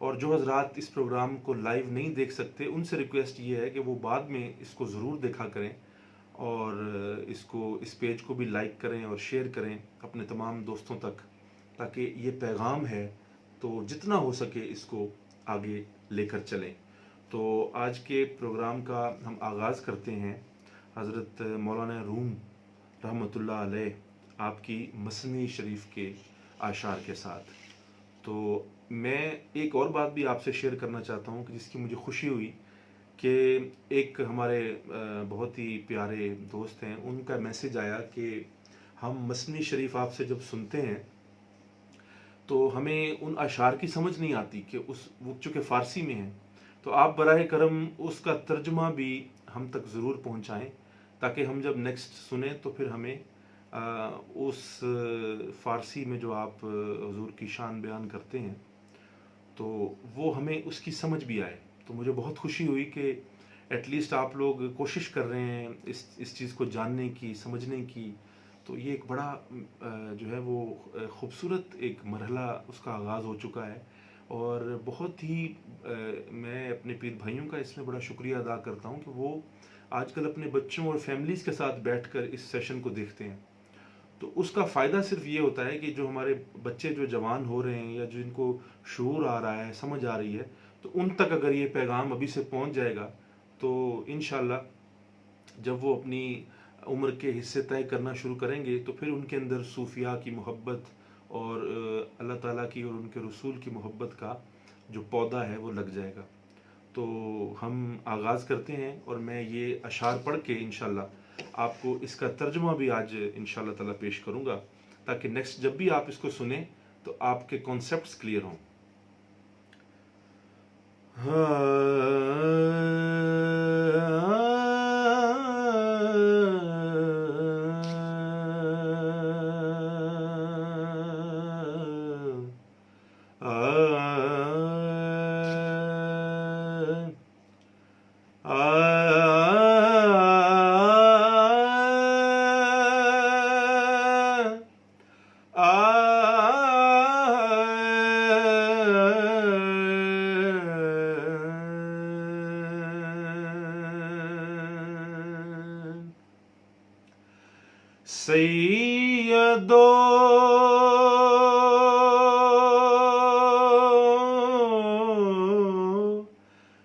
اور جو حضرات اس پروگرام کو لائیو نہیں دیکھ سکتے ان سے ریکویسٹ یہ ہے کہ وہ بعد میں اس کو ضرور دیکھا کریں اور اس پیج کو بھی لائک کریں اور شیئر کریں اپنے تمام دوستوں تک، تاکہ یہ پیغام ہے تو جتنا ہو سکے اس کو آگے لے کر چلیں۔ تو آج کے پروگرام کا ہم آغاز کرتے ہیں حضرت مولانا روم رحمۃ اللہ علیہ آپ کی مثنوی شریف کے اشعار کے ساتھ۔ تو میں ایک اور بات بھی آپ سے شیئر کرنا چاہتا ہوں کہ جس کی مجھے خوشی ہوئی کہ ایک ہمارے بہت ہی پیارے دوست ہیں، ان کا میسج آیا کہ ہم مثنوی شریف آپ سے جب سنتے ہیں تو ہمیں ان اشعار کی سمجھ نہیں آتی کہ وہ چونکہ فارسی میں ہیں، تو آپ براہ کرم اس کا ترجمہ بھی ہم تک ضرور پہنچائیں، تاکہ ہم جب نیکسٹ سنیں تو پھر ہمیں اس فارسی میں جو آپ حضور کی شان بیان کرتے ہیں تو وہ ہمیں اس کی سمجھ بھی آئے۔ تو مجھے بہت خوشی ہوئی کہ ایٹ لیسٹ آپ لوگ کوشش کر رہے ہیں اس چیز کو جاننے کی، سمجھنے کی۔ تو یہ ایک بڑا جو ہے وہ خوبصورت ایک مرحلہ اس کا آغاز ہو چکا ہے، اور بہت ہی میں اپنے پیر بھائیوں کا اس میں بڑا شکریہ ادا کرتا ہوں کہ وہ آج کل اپنے بچوں اور فیملیز کے ساتھ بیٹھ کر اس سیشن کو دیکھتے ہیں۔ تو اس کا فائدہ صرف یہ ہوتا ہے کہ جو ہمارے بچے جو جوان ہو رہے ہیں یا جن کو شعور آ رہا ہے، سمجھ آ رہی ہے، تو ان تک اگر یہ پیغام ابھی سے پہنچ جائے گا تو انشاءاللہ جب وہ اپنی عمر کے حصے طے کرنا شروع کریں گے تو پھر ان کے اندر صوفیاء کی محبت اور اللہ تعالیٰ کی اور ان کے رسول کی محبت کا جو پودا ہے وہ لگ جائے گا۔ تو ہم آغاز کرتے ہیں، اور میں یہ اشعار پڑھ کے انشاءاللہ آپ کو اس کا ترجمہ بھی آج انشاءاللہ تعالیٰ پیش کروں گا، تاکہ نیکسٹ جب بھی آپ اس کو سنیں تو آپ کے کانسیپٹس کلیئر ہوں۔ سیدو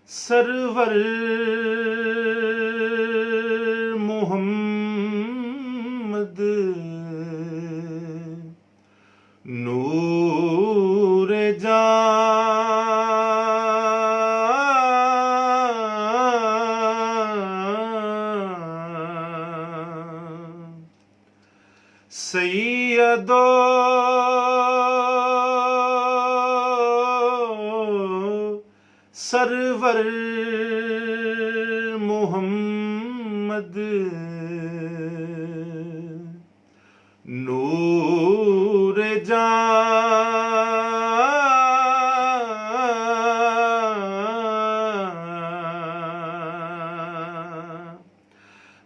سرور محمد نور سیدو سرور محمد نور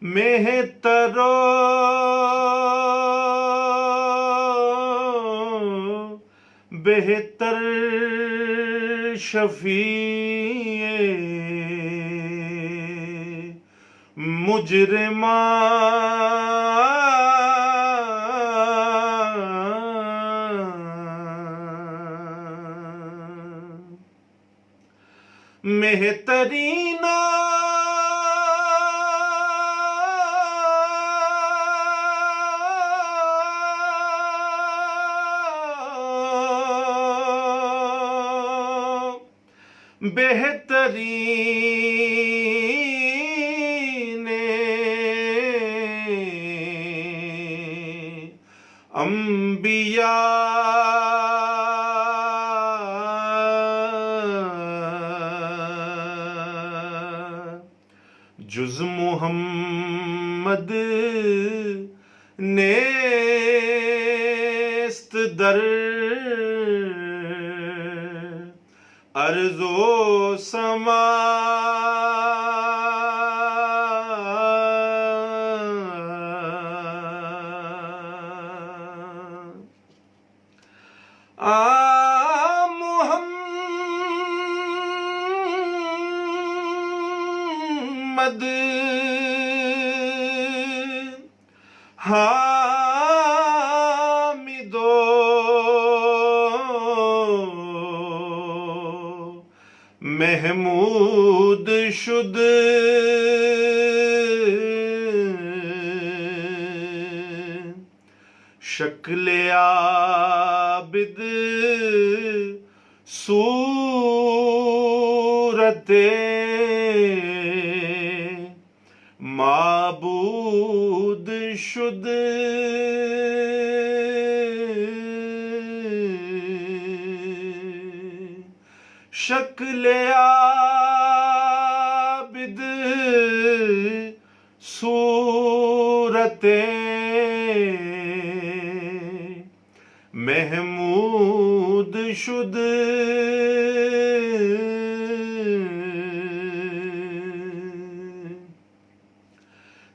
مہترو بہتر شفیع مجرمان مہترین بہترین انبیاء جز محمد نیست در ارض و سما محمد حامدو محمود شد شکل عابد صورت معبود شد شکل عابد صورت محمود شد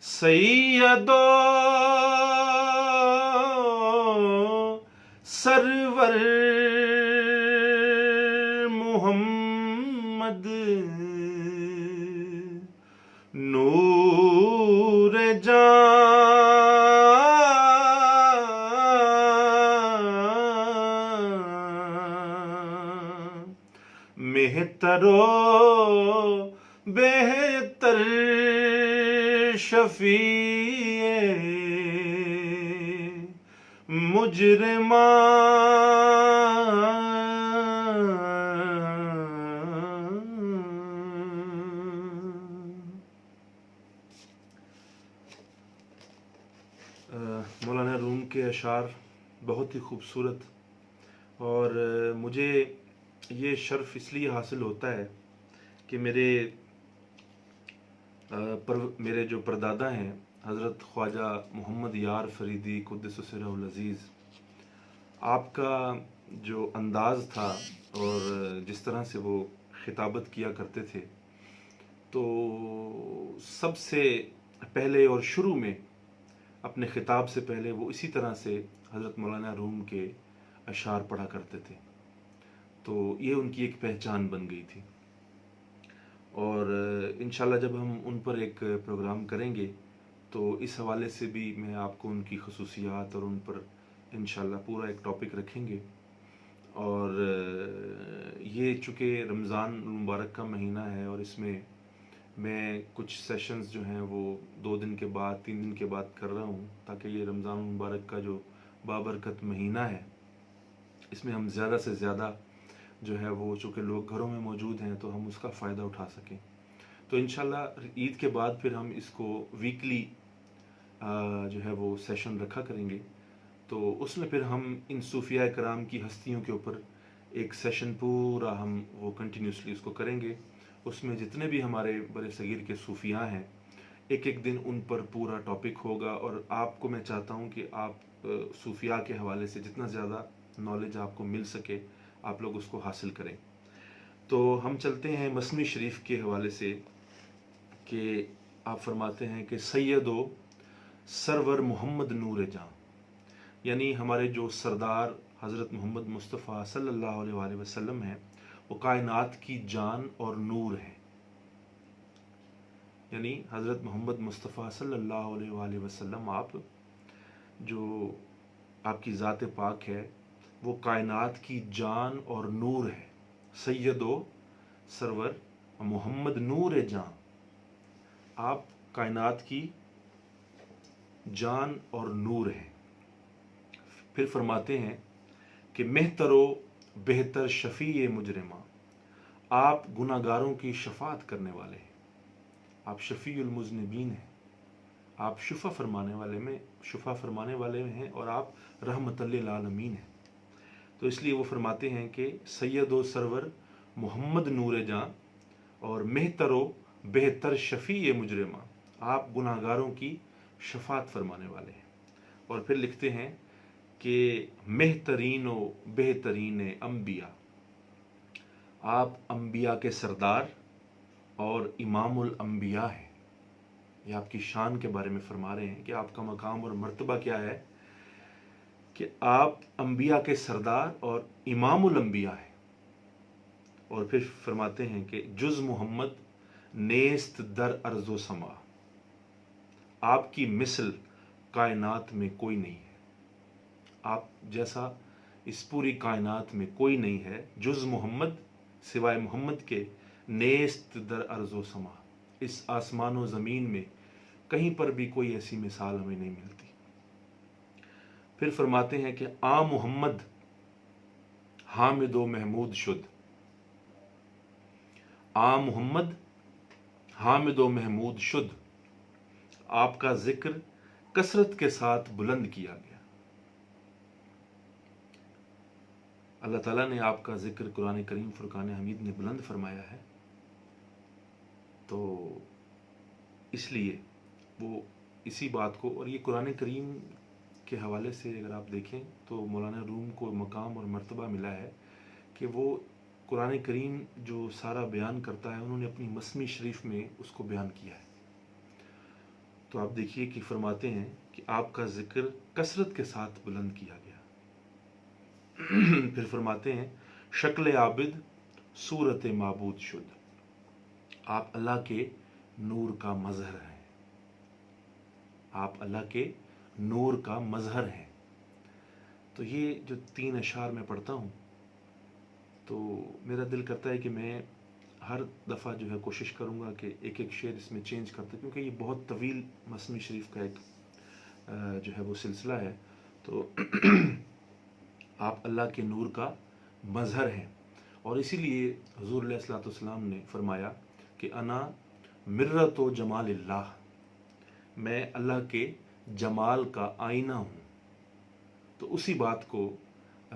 سید و سرور محمد نور جان مہتر و بہتر شفیع مولانا روم کے اشعار بہت ہی خوبصورت، اور مجھے یہ شرف اس لیے حاصل ہوتا ہے کہ میرے جو پردادا ہیں حضرت خواجہ محمد یار فریدی قدس سرہ العزیز، آپ کا جو انداز تھا اور جس طرح سے وہ خطابت کیا کرتے تھے، تو سب سے پہلے اور شروع میں اپنے خطاب سے پہلے وہ اسی طرح سے حضرت مولانا روم کے اشعار پڑھا کرتے تھے، تو یہ ان کی ایک پہچان بن گئی تھی۔ اور انشاءاللہ جب ہم ان پر ایک پروگرام کریں گے تو اس حوالے سے بھی میں آپ کو ان کی خصوصیات اور ان پر انشاءاللہ پورا ایک ٹاپک رکھیں گے۔ اور یہ چونکہ رمضان المبارک کا مہینہ ہے، اور اس میں کچھ سیشنز جو ہیں وہ 2 دن کے بعد 3 دن کے بعد کر رہا ہوں، تاکہ یہ رمضان المبارک کا جو بابرکت مہینہ ہے اس میں ہم زیادہ سے زیادہ جو ہے وہ چونکہ لوگ گھروں میں موجود ہیں تو ہم اس کا فائدہ اٹھا سکیں۔ تو انشاءاللہ عید کے بعد پھر ہم اس کو ویکلی جو ہے وہ سیشن رکھا کریں گے، تو اس میں پھر ہم ان صوفیاء کرام کی ہستیوں کے اوپر ایک سیشن پورا ہم وہ کنٹینیوسلی اس کو کریں گے۔ اس میں جتنے بھی ہمارے برے صغیر کے صوفیاء ہیں، ایک دن ان پر پورا ٹاپک ہوگا، اور آپ کو میں چاہتا ہوں کہ آپ صوفیاء کے حوالے سے جتنا زیادہ نالج آپ کو مل سکے آپ لوگ اس کو حاصل کریں۔ تو ہم چلتے ہیں مثنوی شریف کے حوالے سے، کہ آپ فرماتے ہیں کہ سید و سرور محمد نور جاں، یعنی ہمارے جو سردار حضرت محمد مصطفیٰ صلی اللہ علیہ وآلہ وسلم ہیں، وہ کائنات کی جان اور نور ہیں۔ یعنی حضرت محمد مصطفیٰ صلی اللہ علیہ وآلہ وسلم جو آپ کی ذات پاک ہے، وہ کائنات کی جان اور نور ہے۔ سید و سرور محمد نور جاں، آپ کائنات کی جان اور نور ہیں۔ پھر فرماتے ہیں کہ مہتر و بہتر شفیع مجرمہ، آپ گناہگاروں کی شفاعت کرنے والے ہیں، آپ شفیع المذنبین ہیں، آپ شفا فرمانے والے ہیں، اور آپ رحمت للعالمین ہیں۔ تو اس لیے وہ فرماتے ہیں کہ سید و سرور محمد نور جاں اور مہتر و بہتر شفیع مجرمہ، آپ گناہگاروں کی شفاعت فرمانے والے ہیں۔ اور پھر لکھتے ہیں کہ مہترین و بہترین انبیاء، آپ انبیاء کے سردار اور امام الانبیاء ہیں۔ یہ آپ کی شان کے بارے میں فرما رہے ہیں کہ آپ کا مقام اور مرتبہ کیا ہے، کہ آپ انبیاء کے سردار اور امام الانبیاء ہیں۔ اور پھر فرماتے ہیں کہ جز محمد نیست در ارض و سما، آپ کی مثل کائنات میں کوئی نہیں ہے، آپ جیسا اس پوری کائنات میں کوئی نہیں ہے جز محمد، سوائے محمد کے، نیست در ارض و سما، اس آسمان و زمین میں کہیں پر بھی کوئی ایسی مثال ہمیں نہیں ملتی۔ پھر فرماتے ہیں کہ آ محمد حامد و محمود شد، آ محمد حامد و محمود شد، آپ کا ذکر کثرت کے ساتھ بلند کیا گیا۔ اللہ تعالیٰ نے آپ کا ذکر قرآن کریم فرقان حمید نے بلند فرمایا ہے، تو اس لیے وہ اسی بات کو، اور یہ قرآن کریم کے حوالے سے اگر آپ دیکھیں تو مولانا روم کو مقام اور مرتبہ ملا ہے کہ وہ قرآن کریم جو سارا بیان کرتا ہے انہوں نے اپنی مسمی شریف میں اس کو بیان کیا ہے۔ تو آپ دیکھیے کہ فرماتے ہیں کہ آپ کا ذکر کثرت کے ساتھ بلند کیا گیا۔ پھر فرماتے ہیں شکل عابد صورت معبود شد، آپ اللہ کے نور کا مظہر ہیں، آپ اللہ کے نور کا مظہر ہیں۔ تو یہ جو 3 اشعار میں پڑھتا ہوں تو میرا دل کرتا ہے کہ میں ہر دفعہ جو ہے کوشش کروں گا کہ ایک ایک شعر اس میں چینج کرتے، کیونکہ یہ بہت طویل مسمی شریف کا ایک جو ہے وہ سلسلہ ہے۔ تو آپ اللہ کے نور کا مظہر ہیں، اور اسی لیے حضور علیہ الصلوۃ والسلام نے فرمایا کہ انا مرۃ و جمال اللہ، میں اللہ کے جمال کا آئینہ ہوں۔ تو اسی بات کو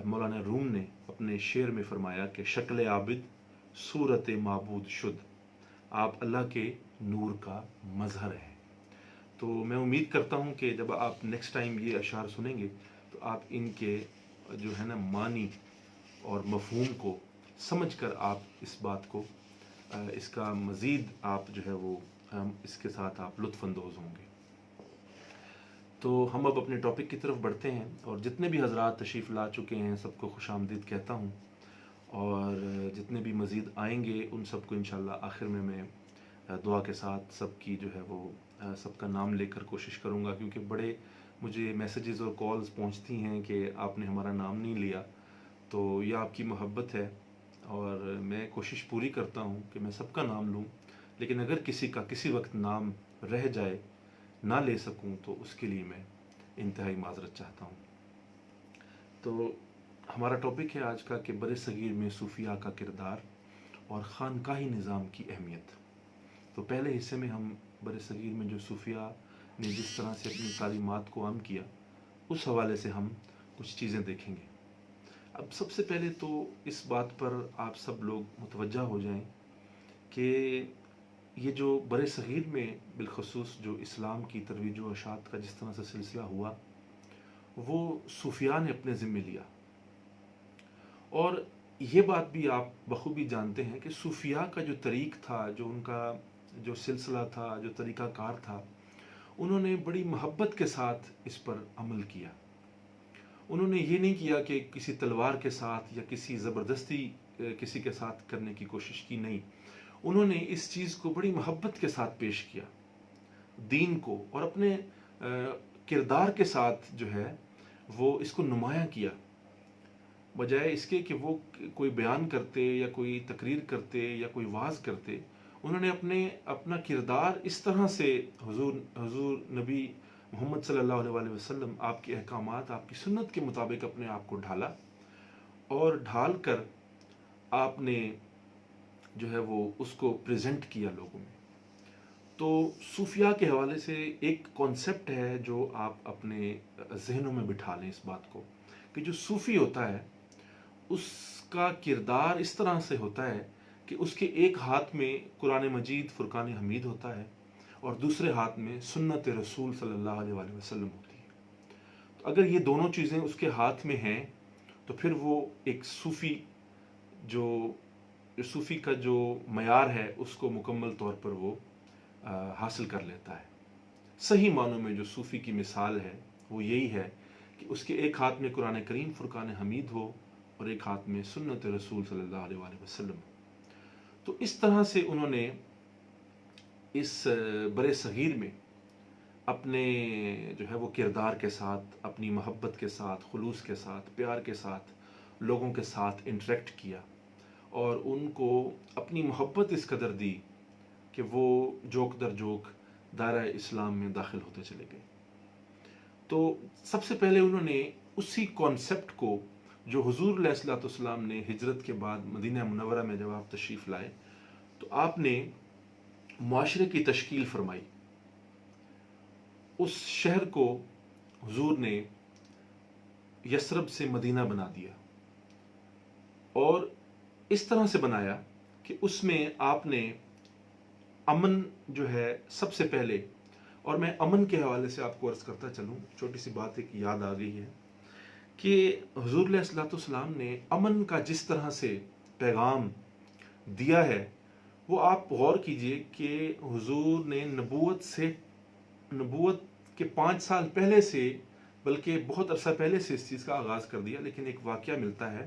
مولانا روم نے اپنے شعر میں فرمایا کہ شکل عابد صورت معبود شد، آپ اللہ کے نور کا مظہر ہیں۔ تو میں امید کرتا ہوں کہ جب آپ نیکسٹ ٹائم یہ اشعار سنیں گے تو آپ ان کے جو ہے نا معنی اور مفہوم کو سمجھ کر آپ اس بات کو اس کا مزید آپ جو ہے وہ اس کے ساتھ آپ لطف اندوز ہوں گے۔ تو ہم اب اپنے ٹاپک کی طرف بڑھتے ہیں، اور جتنے بھی حضرات تشریف لا چکے ہیں سب کو خوش آمدید کہتا ہوں، اور جتنے بھی مزید آئیں گے ان سب کو انشاءاللہ آخر میں دعا کے ساتھ سب کی جو ہے وہ سب کا نام لے کر کوشش کروں گا، کیونکہ بڑے مجھے میسیجز اور کالز پہنچتی ہیں کہ آپ نے ہمارا نام نہیں لیا۔ تو یہ آپ کی محبت ہے، اور میں کوشش پوری کرتا ہوں کہ میں سب کا نام لوں، لیکن اگر کسی کا کسی وقت نام رہ جائے، نہ لے سکوں، تو اس کے لیے میں انتہائی معذرت چاہتا ہوں۔ تو ہمارا ٹاپک ہے آج کا کہ بر صغیر میں صوفیاء کا کردار اور خانقاہی نظام کی اہمیت۔ تو پہلے حصے میں ہم بر صغیر میں جو صوفیاء نے جس طرح سے اپنی تعلیمات کو عام کیا اس حوالے سے ہم کچھ چیزیں دیکھیں گے۔ اب سب سے پہلے تو اس بات پر آپ سب لوگ متوجہ ہو جائیں کہ یہ جو بر صغیر میں بالخصوص جو اسلام کی ترویج و اشاعت کا جس طرح سے سلسلہ ہوا وہ صوفیاء نے اپنے ذمہ لیا، اور یہ بات بھی آپ بخوبی جانتے ہیں کہ صوفیاء کا جو طریق تھا، جو ان کا جو سلسلہ تھا، جو طریقہ کار تھا، انہوں نے بڑی محبت کے ساتھ اس پر عمل کیا۔ انہوں نے یہ نہیں کیا کہ کسی تلوار کے ساتھ یا کسی زبردستی کسی کے ساتھ کرنے کی کوشش کی، نہیں، انہوں نے اس چیز کو بڑی محبت کے ساتھ پیش کیا، دین کو، اور اپنے کردار کے ساتھ جو ہے وہ اس کو نمایاں کیا، بجائے اس کے کہ وہ کوئی بیان کرتے یا کوئی تقریر کرتے یا کوئی وعظ کرتے۔ انہوں نے اپنا کردار اس طرح سے حضور نبی محمد صلی اللہ علیہ وسلم، آپ کے احکامات، آپ کی سنت کے مطابق اپنے آپ کو ڈھالا، اور ڈھال کر آپ نے جو ہے وہ اس کو پریزنٹ کیا لوگوں میں۔ تو صوفیاء کے حوالے سے ایک کانسیپٹ ہے جو آپ اپنے ذہنوں میں بٹھا لیں اس بات کو، کہ جو صوفی ہوتا ہے اس کا کردار اس طرح سے ہوتا ہے کہ اس کے ایک ہاتھ میں قرآن مجید فرقان حمید ہوتا ہے اور دوسرے ہاتھ میں سنت رسول صلی اللہ علیہ وسلم ہوتی ہے۔ تو اگر یہ دونوں چیزیں اس کے ہاتھ میں ہیں تو پھر وہ ایک صوفی کا جو معیار ہے اس کو مکمل طور پر وہ حاصل کر لیتا ہے۔ صحیح معنوں میں جو صوفی کی مثال ہے وہ یہی ہے کہ اس کے ایک ہاتھ میں قرآن کریم فرقان حمید ہو اور ایک ہاتھ میں سنت رسول صلی اللہ علیہ وسلم۔ تو اس طرح سے انہوں نے اس بر صغیر میں اپنے جو ہے وہ کردار کے ساتھ، اپنی محبت کے ساتھ، خلوص کے ساتھ، پیار کے ساتھ لوگوں کے ساتھ انٹریکٹ کیا، اور ان کو اپنی محبت اس قدر دی کہ وہ جوک در جوک دائرہ اسلام میں داخل ہوتے چلے گئے۔ تو سب سے پہلے انہوں نے اسی کانسیپٹ کو جو حضور علیہ الصلوۃ والسلام نے ہجرت کے بعد مدینہ منورہ میں جب آپ تشریف لائے تو آپ نے معاشرے کی تشکیل فرمائی۔ اس شہر کو حضور نے یثرب سے مدینہ بنا دیا، اور اس طرح سے بنایا کہ اس میں آپ نے امن جو ہے سب سے پہلے، اور میں امن کے حوالے سے آپ کو عرض کرتا چلوں، چھوٹی سی بات ایک یاد آ گئی ہے کہ حضور علیہ الصلوۃ والسلام نے امن کا جس طرح سے پیغام دیا ہے، وہ آپ غور کیجئے کہ حضور نے نبوت کے 5 سال پہلے سے، بلکہ بہت عرصہ پہلے سے اس چیز کا آغاز کر دیا، لیکن ایک واقعہ ملتا ہے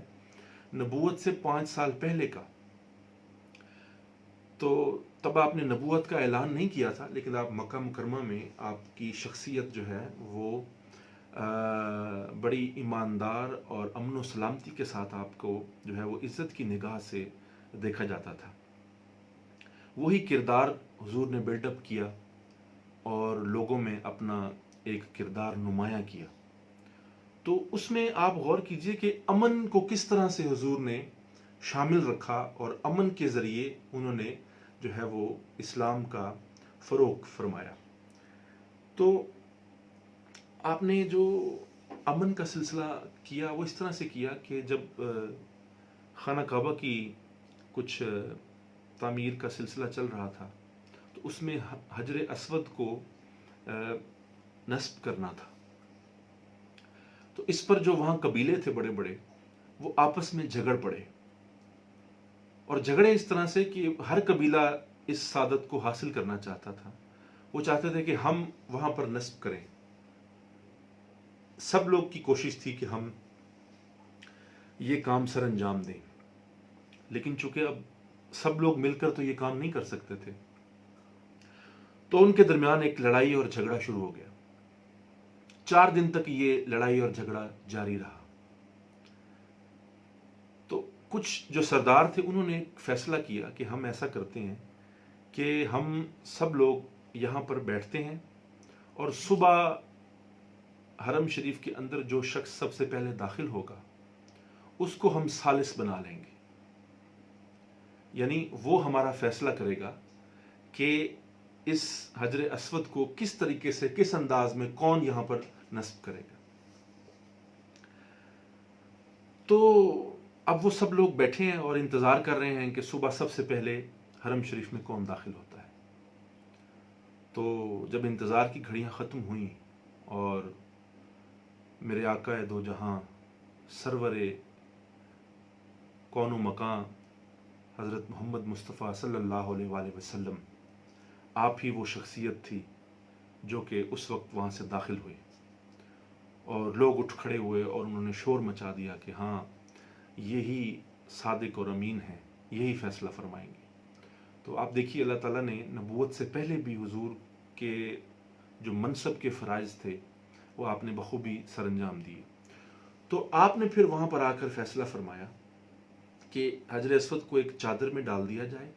نبوت سے 5 سال پہلے کا۔ تو تب آپ نے نبوت کا اعلان نہیں کیا تھا، لیکن آپ مکہ مکرمہ میں آپ کی شخصیت جو ہے وہ بڑی ایماندار اور امن و سلامتی کے ساتھ آپ کو جو ہے وہ عزت کی نگاہ سے دیکھا جاتا تھا۔ وہی کردار حضور نے بلڈ اپ کیا اور لوگوں میں اپنا ایک کردار نمایاں کیا۔ تو اس میں آپ غور کیجئے کہ امن کو کس طرح سے حضور نے شامل رکھا، اور امن کے ذریعے انہوں نے جو ہے وہ اسلام کا فروغ فرمایا۔ تو آپ نے جو امن کا سلسلہ کیا وہ اس طرح سے کیا کہ جب خانہ کعبہ کی کچھ تعمیر کا سلسلہ چل رہا تھا تو اس میں حجر اسود کو نصب کرنا تھا، تو اس پر جو وہاں قبیلے تھے بڑے بڑے، وہ آپس میں جھگڑ پڑے، اور جھگڑے اس طرح سے کہ ہر قبیلہ اس سعادت کو حاصل کرنا چاہتا تھا۔ وہ چاہتے تھے کہ ہم وہاں پر نصب کریں، سب لوگ کی کوشش تھی کہ ہم یہ کام سر انجام دیں، لیکن چونکہ اب سب لوگ مل کر تو یہ کام نہیں کر سکتے تھے، تو ان کے درمیان ایک لڑائی اور جھگڑا شروع ہو گیا۔ 4 دن تک یہ لڑائی اور جھگڑا جاری رہا۔ تو کچھ جو سردار تھے انہوں نے ایک فیصلہ کیا کہ ہم ایسا کرتے ہیں کہ ہم سب لوگ یہاں پر بیٹھتے ہیں، اور صبح حرم شریف کے اندر جو شخص سب سے پہلے داخل ہوگا اس کو ہم ثالث بنا لیں گے، یعنی وہ ہمارا فیصلہ کرے گا کہ اس حجر اسود کو کس طریقے سے، کس انداز میں کون یہاں پر نصب کرے گا۔ تو اب وہ سب لوگ بیٹھے ہیں اور انتظار کر رہے ہیں کہ صبح سب سے پہلے حرم شریف میں کون داخل ہوتا ہے۔ تو جب انتظار کی گھڑیاں ختم ہوئیں اور میرے آقا دو جہاں سرور کون و مکان حضرت محمد مصطفیٰ صلی اللہ علیہ وآلہ وسلم، آپ ہی وہ شخصیت تھی جو کہ اس وقت وہاں سے داخل ہوئی، اور لوگ اٹھ کھڑے ہوئے اور انہوں نے شور مچا دیا کہ ہاں یہی صادق اور امین ہیں، یہی فیصلہ فرمائیں گے۔ تو آپ دیکھیے اللہ تعالیٰ نے نبوت سے پہلے بھی حضور کے جو منصب کے فرائض تھے وہ آپ نے بخوبی سر انجام دیے۔ تو آپ نے پھر وہاں پر آ کر فیصلہ فرمایا کہ حجر اسود کو ایک چادر میں ڈال دیا جائے،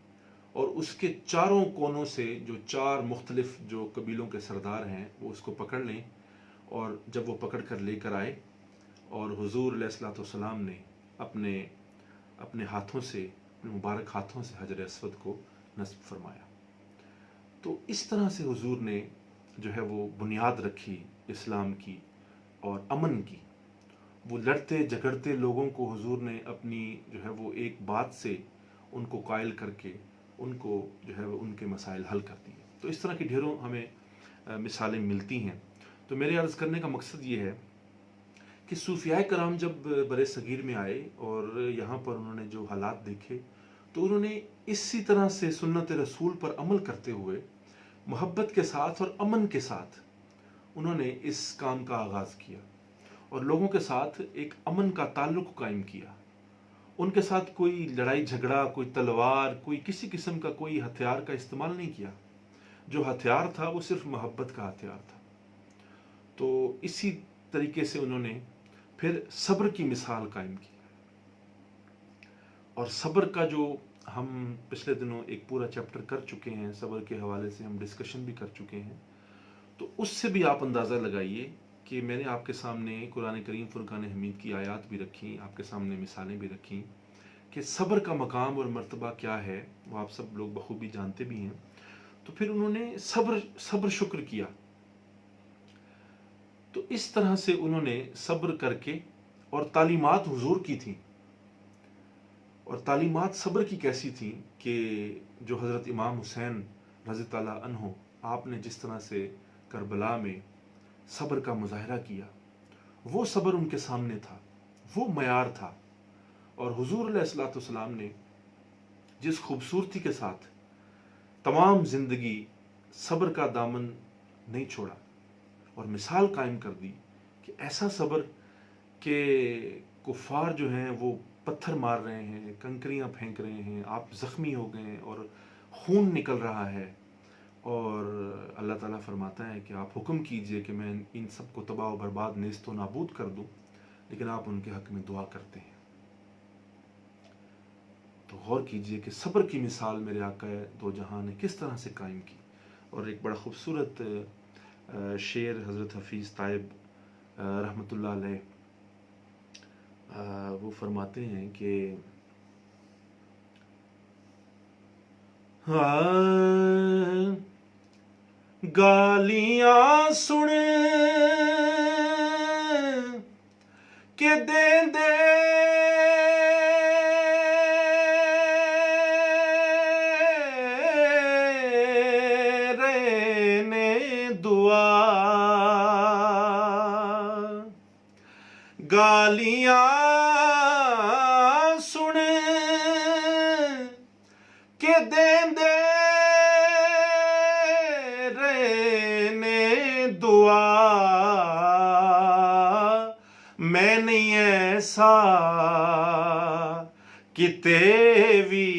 اور اس کے چاروں کونوں سے جو 4 مختلف جو قبیلوں کے سردار ہیں وہ اس کو پکڑ لیں، اور جب وہ پکڑ کر لے کر آئے اور حضور علیہ الصلوۃ والسلام نے اپنے ہاتھوں سے، اپنے مبارک ہاتھوں سے حجر اسود کو نصب فرمایا۔ تو اس طرح سے حضور نے جو ہے وہ بنیاد رکھی اسلام کی اور امن کی۔ وہ لڑتے جھگڑتے لوگوں کو حضور نے اپنی جو ہے وہ ایک بات سے ان کو قائل کر کے ان کو جو ہے وہ ان کے مسائل حل کر دیے۔ تو اس طرح کی ڈھیروں ہمیں مثالیں ملتی ہیں۔ تو میرے عرض کرنے کا مقصد یہ ہے کہ صوفیاء کرام جب بر صغیر میں آئے اور یہاں پر انہوں نے جو حالات دیکھے تو انہوں نے اسی طرح سے سنت رسول پر عمل کرتے ہوئے محبت کے ساتھ اور امن کے ساتھ انہوں نے اس کام کا آغاز کیا، اور لوگوں کے ساتھ ایک امن کا تعلق قائم کیا۔ ان کے ساتھ کوئی لڑائی جھگڑا، کوئی تلوار، کوئی کسی قسم کا کوئی ہتھیار کا استعمال نہیں کیا، جو ہتھیار تھا وہ صرف محبت کا ہتھیار تھا. تو اسی طریقے سے انہوں نے پھر صبر کی مثال قائم کی. اور صبر کا جو ہم پچھلے دنوں ایک پورا چیپٹر کر چکے ہیں، صبر کے حوالے سے ہم ڈسکشن بھی کر چکے ہیں، تو اس سے بھی آپ اندازہ لگائیے کہ میں نے آپ کے سامنے قرآن کریم فرقان حمید کی آیات بھی رکھی، آپ کے سامنے مثالیں بھی رکھی کہ صبر کا مقام اور مرتبہ کیا ہے، وہ آپ سب لوگ بخوبی جانتے بھی ہیں. تو پھر انہوں نے صبر شکر کیا. تو اس طرح سے انہوں نے صبر کر کے، اور تعلیمات حضور کی تھیں، اور تعلیمات صبر کی کیسی تھیں کہ جو حضرت امام حسین رضی اللہ عنہ، آپ نے جس طرح سے کربلا میں صبر کا مظاہرہ کیا، وہ صبر ان کے سامنے تھا، وہ معیار تھا. اور حضور علیہ الصلوۃ والسلام نے جس خوبصورتی کے ساتھ تمام زندگی صبر کا دامن نہیں چھوڑا اور مثال قائم کر دی کہ ایسا صبر کہ کفار جو ہیں وہ پتھر مار رہے ہیں، کنکریاں پھینک رہے ہیں، آپ زخمی ہو گئے اور خون نکل رہا ہے، اور اللہ تعالیٰ فرماتا ہے کہ آپ حکم کیجئے کہ میں ان سب کو تباہ و برباد نیست و نابود کر دوں، لیکن آپ ان کے حق میں دعا کرتے ہیں. تو غور کیجئے کہ صبر کی مثال میرے آقا دو جہاں نے کس طرح سے قائم کی. اور ایک بڑا خوبصورت شعر حضرت حفیظ طائب رحمۃ اللہ علیہ وہ فرماتے ہیں کہ گالیاں سن کے دے دے رہنے دعا، گالیاں سن کے دے دے رہنے دعا، میں نہیں ایسا کتے وی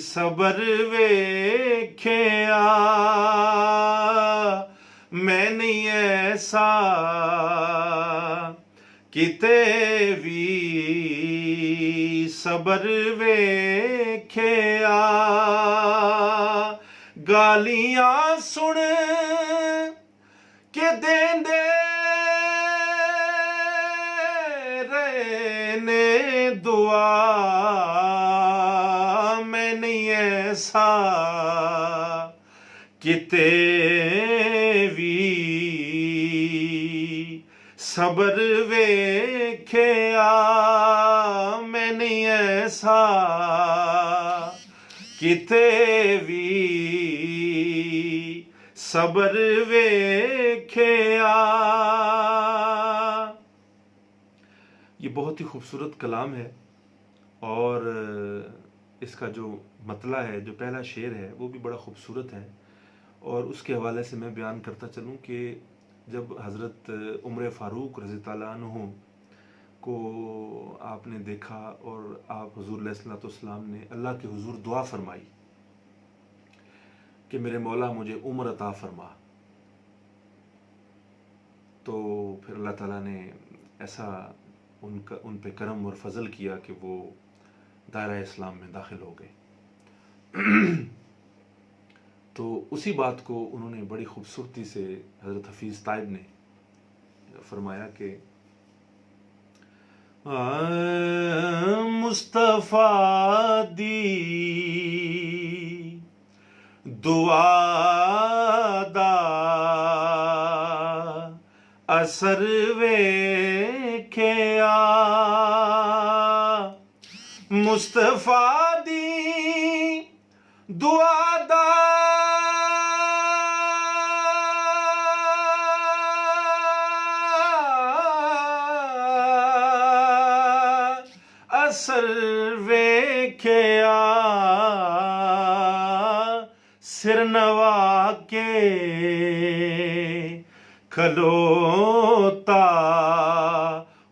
صبر ویکھیا، میں نہیں ایسا کتے وی صبر ویکھیا، گالیاں سن کے دیندے رہنے دعا، میں نہیں ایسا کتے وی صبر ویکھیا، میں نہیں ایسا کتے وی صبر ویکھیا. یہ بہت ہی خوبصورت کلام ہے، اور اس کا جو مطلع ہے، جو پہلا شعر ہے، وہ بھی بڑا خوبصورت ہے. اور اس کے حوالے سے میں بیان کرتا چلوں کہ جب حضرت عمر فاروق رضی اللہ عنہ کو آپ نے دیکھا اور آپ حضور علیہ الصلوۃ والسلام نے اللہ کے حضور دعا فرمائی کہ میرے مولا مجھے عمر عطا فرما، تو پھر اللہ تعالیٰ نے ایسا ان پہ کرم اور فضل کیا کہ وہ دائرہ اسلام میں داخل ہو گئے. تو اسی بات کو انہوں نے بڑی خوبصورتی سے حضرت حفیظ طائب نے فرمایا کہ مصطفیٰ دی دعا دا اثر ویکھیا، مصطفیٰ دی دعا دا اثر ویکھیا، سر نوا کے کھلوتا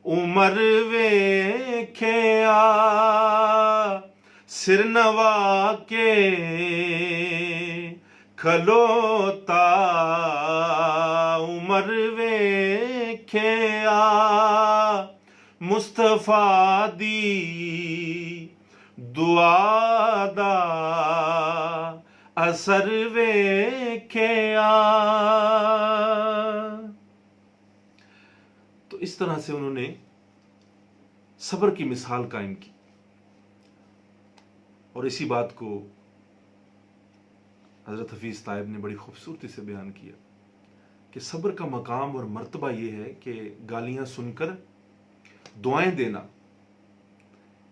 عمر ویکھیا، سر نوا کے کھلوتا عمر ویکھیا مصطفیٰ دی دعا دا اثر ویکھیا۔ تو اس طرح سے انہوں نے صبر کی مثال قائم کی، اور اسی بات کو حضرت حفیظ طائب نے بڑی خوبصورتی سے بیان کیا کہ صبر کا مقام اور مرتبہ یہ ہے کہ گالیاں سن کر دعائیں دینا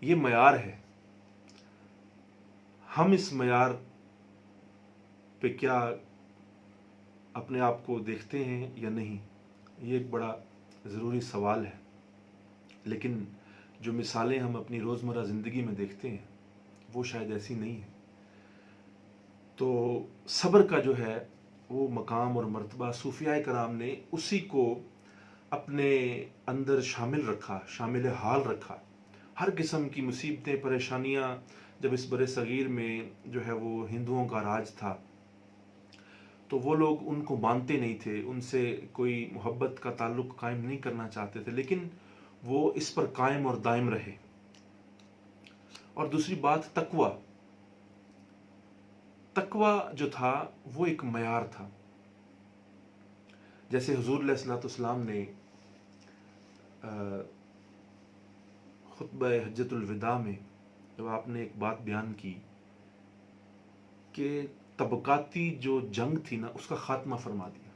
یہ معیار ہے۔ ہم اس معیار پہ کیا اپنے آپ کو دیکھتے ہیں یا نہیں، یہ ایک بڑا ضروری سوال ہے۔ لیکن جو مثالیں ہم اپنی روزمرہ زندگی میں دیکھتے ہیں وہ شاید ایسی نہیں ہیں۔ تو صبر کا جو ہے وہ مقام اور مرتبہ صوفیاء کرام نے اسی کو اپنے اندر شامل رکھا، شامل حال رکھا۔ ہر قسم کی مصیبتیں، پریشانیاں جب اس برِ صغیر میں جو ہے وہ ہندوؤں کا راج تھا تو وہ لوگ ان کو مانتے نہیں تھے، ان سے کوئی محبت کا تعلق قائم نہیں کرنا چاہتے تھے، لیکن وہ اس پر قائم اور دائم رہے۔ اور دوسری بات تقویٰ جو تھا وہ ایک معیار تھا۔ جیسے حضور علیہ الصلوۃ والسلام نے خطبہ حجۃ الوداع میں جب آپ نے ایک بات بیان کی کہ طبقاتی جو جنگ تھی نا اس کا خاتمہ فرما دیا،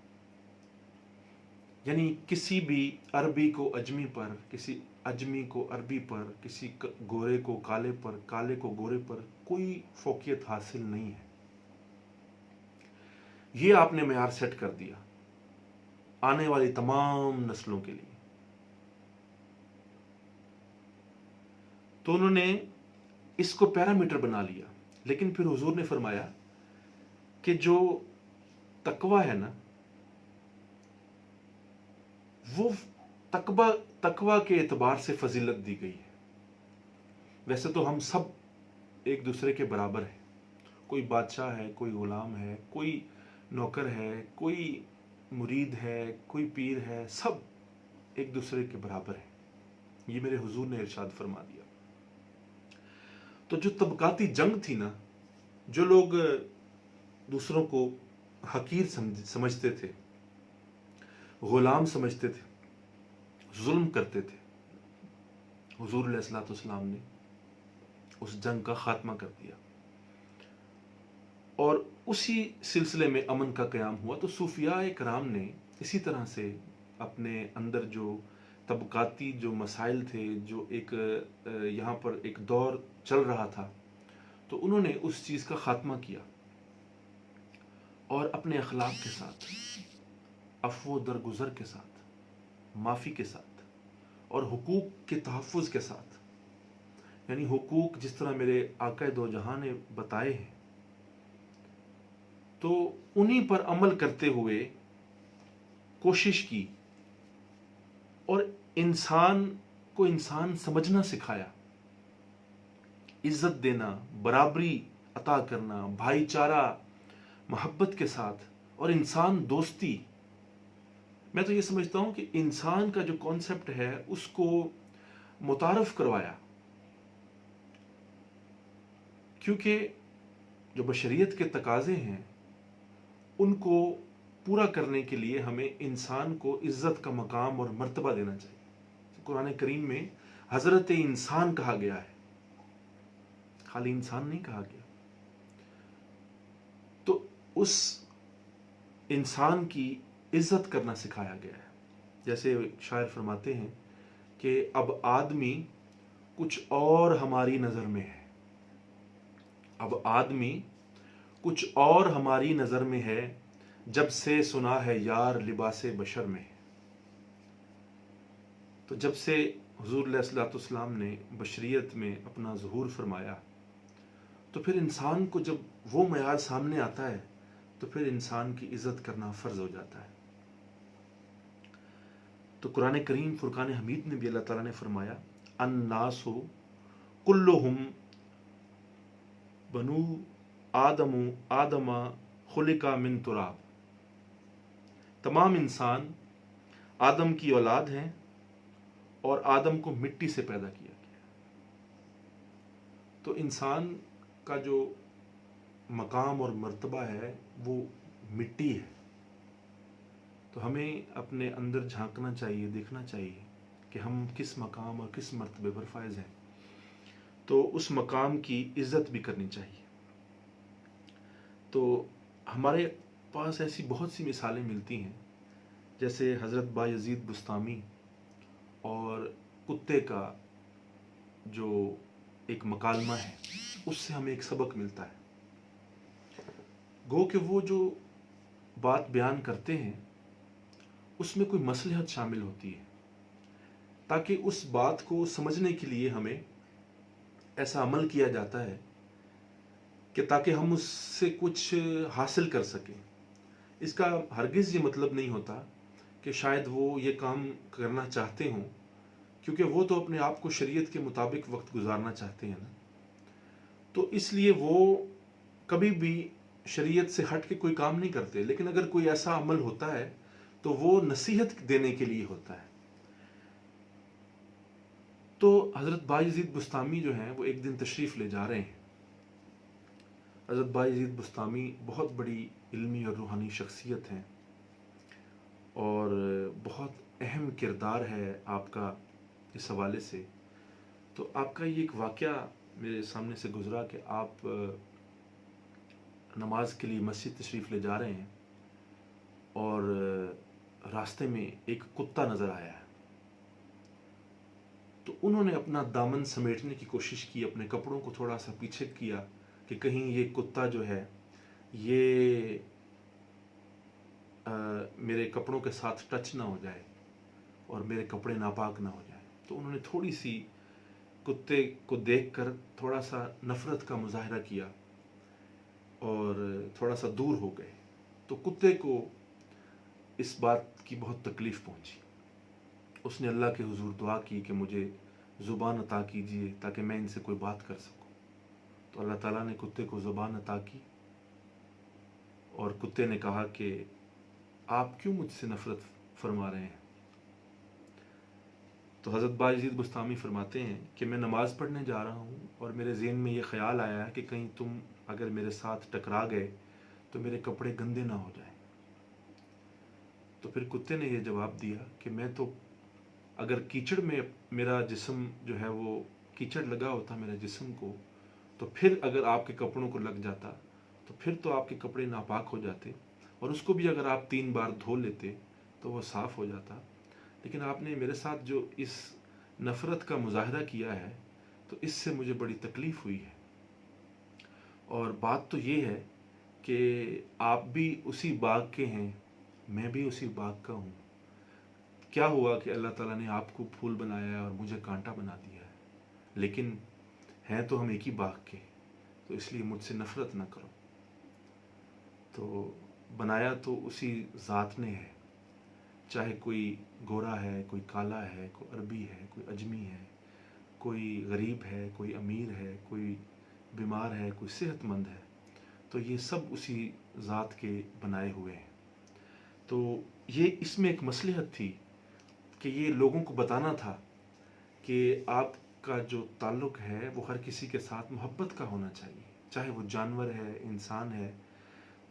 یعنی کسی بھی عربی کو اجمی پر، کسی اجمی کو عربی پر، کسی گورے کو کالے پر، کالے کو گورے پر کوئی فوقیت حاصل نہیں ہے۔ یہ آپ نے معیار سیٹ کر دیا آنے والی تمام نسلوں کے لیے۔ تو انہوں نے اس کو پیرامیٹر بنا لیا، لیکن پھر حضور نے فرمایا کہ جو تقویٰ ہے نا، وہ تقویٰ کے اعتبار سے فضیلت دی گئی ہے۔ ویسے تو ہم سب ایک دوسرے کے برابر ہیں، کوئی بادشاہ ہے، کوئی غلام ہے، کوئی نوکر ہے، کوئی مرید ہے، کوئی پیر ہے، سب ایک دوسرے کے برابر ہیں۔ یہ میرے حضور نے ارشاد فرما دیا۔ تو جو طبقاتی جنگ تھی نا، جو لوگ دوسروں کو حقیر سمجھتے تھے، غلام سمجھتے تھے، ظلم کرتے تھے، حضور علیہ الصلوۃ والسلام نے اس جنگ کا خاتمہ کر دیا، اور اسی سلسلے میں امن کا قیام ہوا۔ تو صوفیاء کرام نے اسی طرح سے اپنے اندر جو طبقاتی جو مسائل تھے، جو ایک یہاں پر ایک دور چل رہا تھا، تو انہوں نے اس چیز کا خاتمہ کیا، اور اپنے اخلاق کے ساتھ، عفو درگزر کے ساتھ، معافی کے ساتھ، اور حقوق کے تحفظ کے ساتھ، یعنی حقوق جس طرح میرے آقا دو جہاں نے بتائے ہیں، تو انہی پر عمل کرتے ہوئے کوشش کی، اور انسان کو انسان سمجھنا سکھایا، عزت دینا، برابری عطا کرنا، بھائی چارہ محبت کے ساتھ، اور انسان دوستی۔ میں تو یہ سمجھتا ہوں کہ انسان کا جو کانسیپٹ ہے اس کو متعارف کروایا، کیونکہ جو بشریت کے تقاضے ہیں ان کو پورا کرنے کے لیے ہمیں انسان کو عزت کا مقام اور مرتبہ دینا چاہیے۔ قرآن کریم میں حضرت انسان کہا گیا ہے، خالی انسان نہیں کہا گیا۔ تو اس انسان کی عزت کرنا سکھایا گیا ہے۔ جیسے شاعر فرماتے ہیں کہ اب آدمی کچھ اور ہماری نظر میں ہے، اب آدمی کچھ اور ہماری نظر میں ہے، جب سے سنا ہے یار لباس بشر میں۔ تو جب سے حضور علیہ الصلوۃ والسلام نے بشریت میں اپنا ظہور فرمایا، تو پھر انسان کو جب وہ معیار سامنے آتا ہے تو پھر انسان کی عزت کرنا فرض ہو جاتا ہے۔ تو قرآن کریم فرقان حمید میں بھی اللہ تعالیٰ نے فرمایا، الناس کلہم بنو آدم خلق من تراب. تمام انسان آدم کی اولاد ہیں اور آدم کو مٹی سے پیدا کیا گیا. تو انسان کا جو مقام اور مرتبہ ہے وہ مٹی ہے. تو ہمیں اپنے اندر جھانکنا چاہیے، دیکھنا چاہیے کہ ہم کس مقام اور کس مرتبے پر فائز ہیں. تو اس مقام کی عزت بھی کرنی چاہیے. تو ہمارے پاس ایسی بہت سی مثالیں ملتی ہیں، جیسے حضرت بایزید بسطامی اور کتے کا جو ایک مکالمہ ہے، اس سے ہمیں ایک سبق ملتا ہے. گو کہ وہ جو بات بیان کرتے ہیں اس میں کوئی مصلحت شامل ہوتی ہے، تاکہ اس بات کو سمجھنے کے لیے ہمیں ایسا عمل کیا جاتا ہے کہ تاکہ ہم اس سے کچھ حاصل کر سکیں. اس کا ہرگز یہ مطلب نہیں ہوتا کہ شاید وہ یہ کام کرنا چاہتے ہوں، کیونکہ وہ تو اپنے آپ کو شریعت کے مطابق وقت گزارنا چاہتے ہیں نا. تو اس لیے وہ کبھی بھی شریعت سے ہٹ کے کوئی کام نہیں کرتے. لیکن اگر کوئی ایسا عمل ہوتا ہے تو وہ نصیحت دینے کے لیے ہوتا ہے. تو حضرت بایزید بسطامی جو ہیں وہ ایک دن تشریف لے جا رہے ہیں. حضرت بایزید بسطامی بہت بڑی علمی اور روحانی شخصیت ہیں اور بہت اہم کردار ہے آپ کا اس حوالے سے. تو آپ کا یہ ایک واقعہ میرے سامنے سے گزرا کہ آپ نماز کے لیے مسجد تشریف لے جا رہے ہیں اور راستے میں ایک کتا نظر آیا ہے. تو انہوں نے اپنا دامن سمیٹنے کی کوشش کی، اپنے کپڑوں کو تھوڑا سا پیچھے کیا کہ کہیں یہ کتا جو ہے یہ میرے کپڑوں کے ساتھ ٹچ نہ ہو جائے اور میرے کپڑے ناپاک نہ ہو جائیں. تو انہوں نے تھوڑی سی کتے کو دیکھ کر تھوڑا سا نفرت کا مظاہرہ کیا اور تھوڑا سا دور ہو گئے. تو کتے کو اس بات کی بہت تکلیف پہنچی. اس نے اللہ کے حضور دعا کی کہ مجھے زبان عطا کیجیے تاکہ میں ان سے کوئی بات کر سکوں. تو اللہ تعالیٰ نے کتے کو زبان عطا کی اور کتے نے کہا کہ آپ کیوں مجھ سے نفرت فرما رہے ہیں؟ تو حضرت بایزید بسطامی فرماتے ہیں کہ میں نماز پڑھنے جا رہا ہوں اور میرے ذہن میں یہ خیال آیا کہ کہیں تم اگر میرے ساتھ ٹکرا گئے تو میرے کپڑے گندے نہ ہو جائیں. تو پھر کتے نے یہ جواب دیا کہ میں تو اگر کیچڑ میں میرا جسم جو ہے وہ کیچڑ لگا ہوتا میرے جسم کو تو پھر اگر آپ کے کپڑوں کو لگ جاتا تو پھر تو آپ کے کپڑے ناپاک ہو جاتے اور اس کو بھی اگر آپ 3 بار دھو لیتے تو وہ صاف ہو جاتا. لیکن آپ نے میرے ساتھ جو اس نفرت کا مظاہرہ کیا ہے تو اس سے مجھے بڑی تکلیف ہوئی ہے. اور بات تو یہ ہے کہ آپ بھی اسی باغ کے ہیں، میں بھی اسی باغ کا ہوں. کیا ہوا کہ اللہ تعالیٰ نے آپ کو پھول بنایا ہے اور مجھے کانٹا بنا دیا ہے، لیکن ہیں تو ہم ایک ہی باغ کے، تو اس لیے مجھ سے نفرت نہ کرو. تو بنایا تو اسی ذات نے ہے، چاہے کوئی گورا ہے، کوئی کالا ہے، کوئی عربی ہے، کوئی اجمی ہے، کوئی غریب ہے، کوئی امیر ہے، کوئی بیمار ہے، کوئی صحت مند ہے. تو یہ سب اسی ذات کے بنائے ہوئے ہیں. تو یہ اس میں ایک مصلحت تھی کہ یہ لوگوں کو بتانا تھا کہ آپ کا جو تعلق ہے وہ ہر کسی کے ساتھ محبت کا ہونا چاہیے، چاہے وہ جانور ہے، انسان ہے.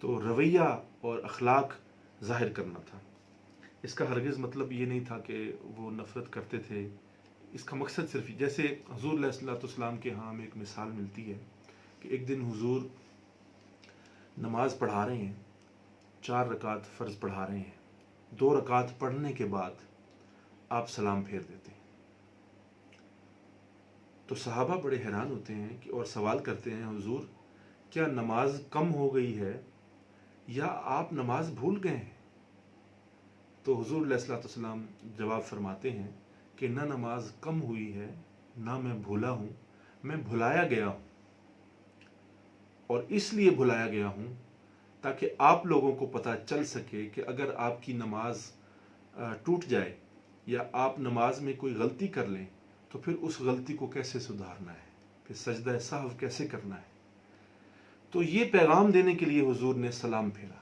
تو رویہ اور اخلاق ظاہر کرنا تھا. اس کا ہرگز مطلب یہ نہیں تھا کہ وہ نفرت کرتے تھے. اس کا مقصد صرف جیسے حضور علیہ الصلوۃ والسلام کے ہاں ہمیں ایک مثال ملتی ہے کہ ایک دن حضور نماز پڑھا رہے ہیں، 4 رکعت فرض پڑھا رہے ہیں. 2 رکعت پڑھنے کے بعد آپ سلام پھیر دیتے ہیں. تو صحابہ بڑے حیران ہوتے ہیں کہ اور سوال کرتے ہیں حضور کیا نماز کم ہو گئی ہے یا آپ نماز بھول گئے ہیں؟ تو حضور علیہ الصلوۃ والسلام جواب فرماتے ہیں کہ نہ نماز کم ہوئی ہے نہ میں بھولا ہوں، میں بھلایا گیا ہوں. اور اس لیے بھلایا گیا ہوں تاکہ آپ لوگوں کو پتہ چل سکے کہ اگر آپ کی نماز ٹوٹ جائے یا آپ نماز میں کوئی غلطی کر لیں تو پھر اس غلطی کو کیسے سدھارنا ہے، پھر سجدہ سہو کیسے کرنا ہے. تو یہ پیغام دینے کے لیے حضور نے سلام پھیرا.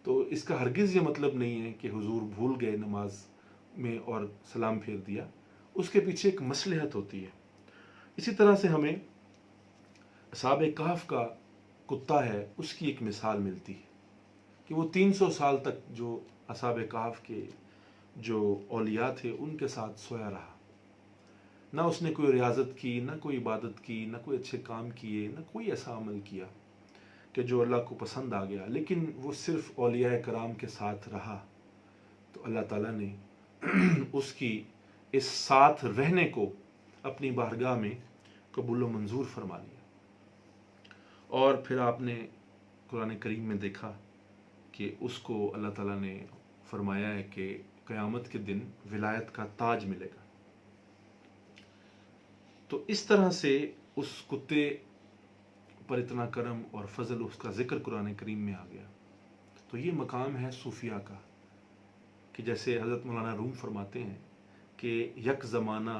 تو اس کا ہرگز یہ مطلب نہیں ہے کہ حضور بھول گئے نماز میں اور سلام پھیر دیا. اس کے پیچھے ایک مصلحت ہوتی ہے. اسی طرح سے ہمیں اصحاب کہف کا کتا ہے اس کی ایک مثال ملتی ہے کہ وہ 300 سال تک جو اصحاب کہف کے جو اولیاء تھے ان کے ساتھ سویا رہا. نہ اس نے کوئی ریاضت کی، نہ کوئی عبادت کی، نہ کوئی اچھے کام کیے، نہ کوئی ایسا عمل کیا کہ جو اللہ کو پسند آ گیا، لیکن وہ صرف اولیاء کرام کے ساتھ رہا. تو اللہ تعالیٰ نے اس کی اس ساتھ رہنے کو اپنی بارگاہ میں قبول و منظور فرما لیا. اور پھر آپ نے قرآن کریم میں دیکھا کہ اس کو اللہ تعالیٰ نے فرمایا ہے کہ قیامت کے دن ولایت کا تاج ملے گا. تو اس طرح سے اس کتے پر اتنا کرم اور فضل، اس کا ذکر قرآن کریم میں آ گیا. تو یہ مقام ہے صوفیاء کا کہ جیسے حضرت مولانا روم فرماتے ہیں کہ یک زمانہ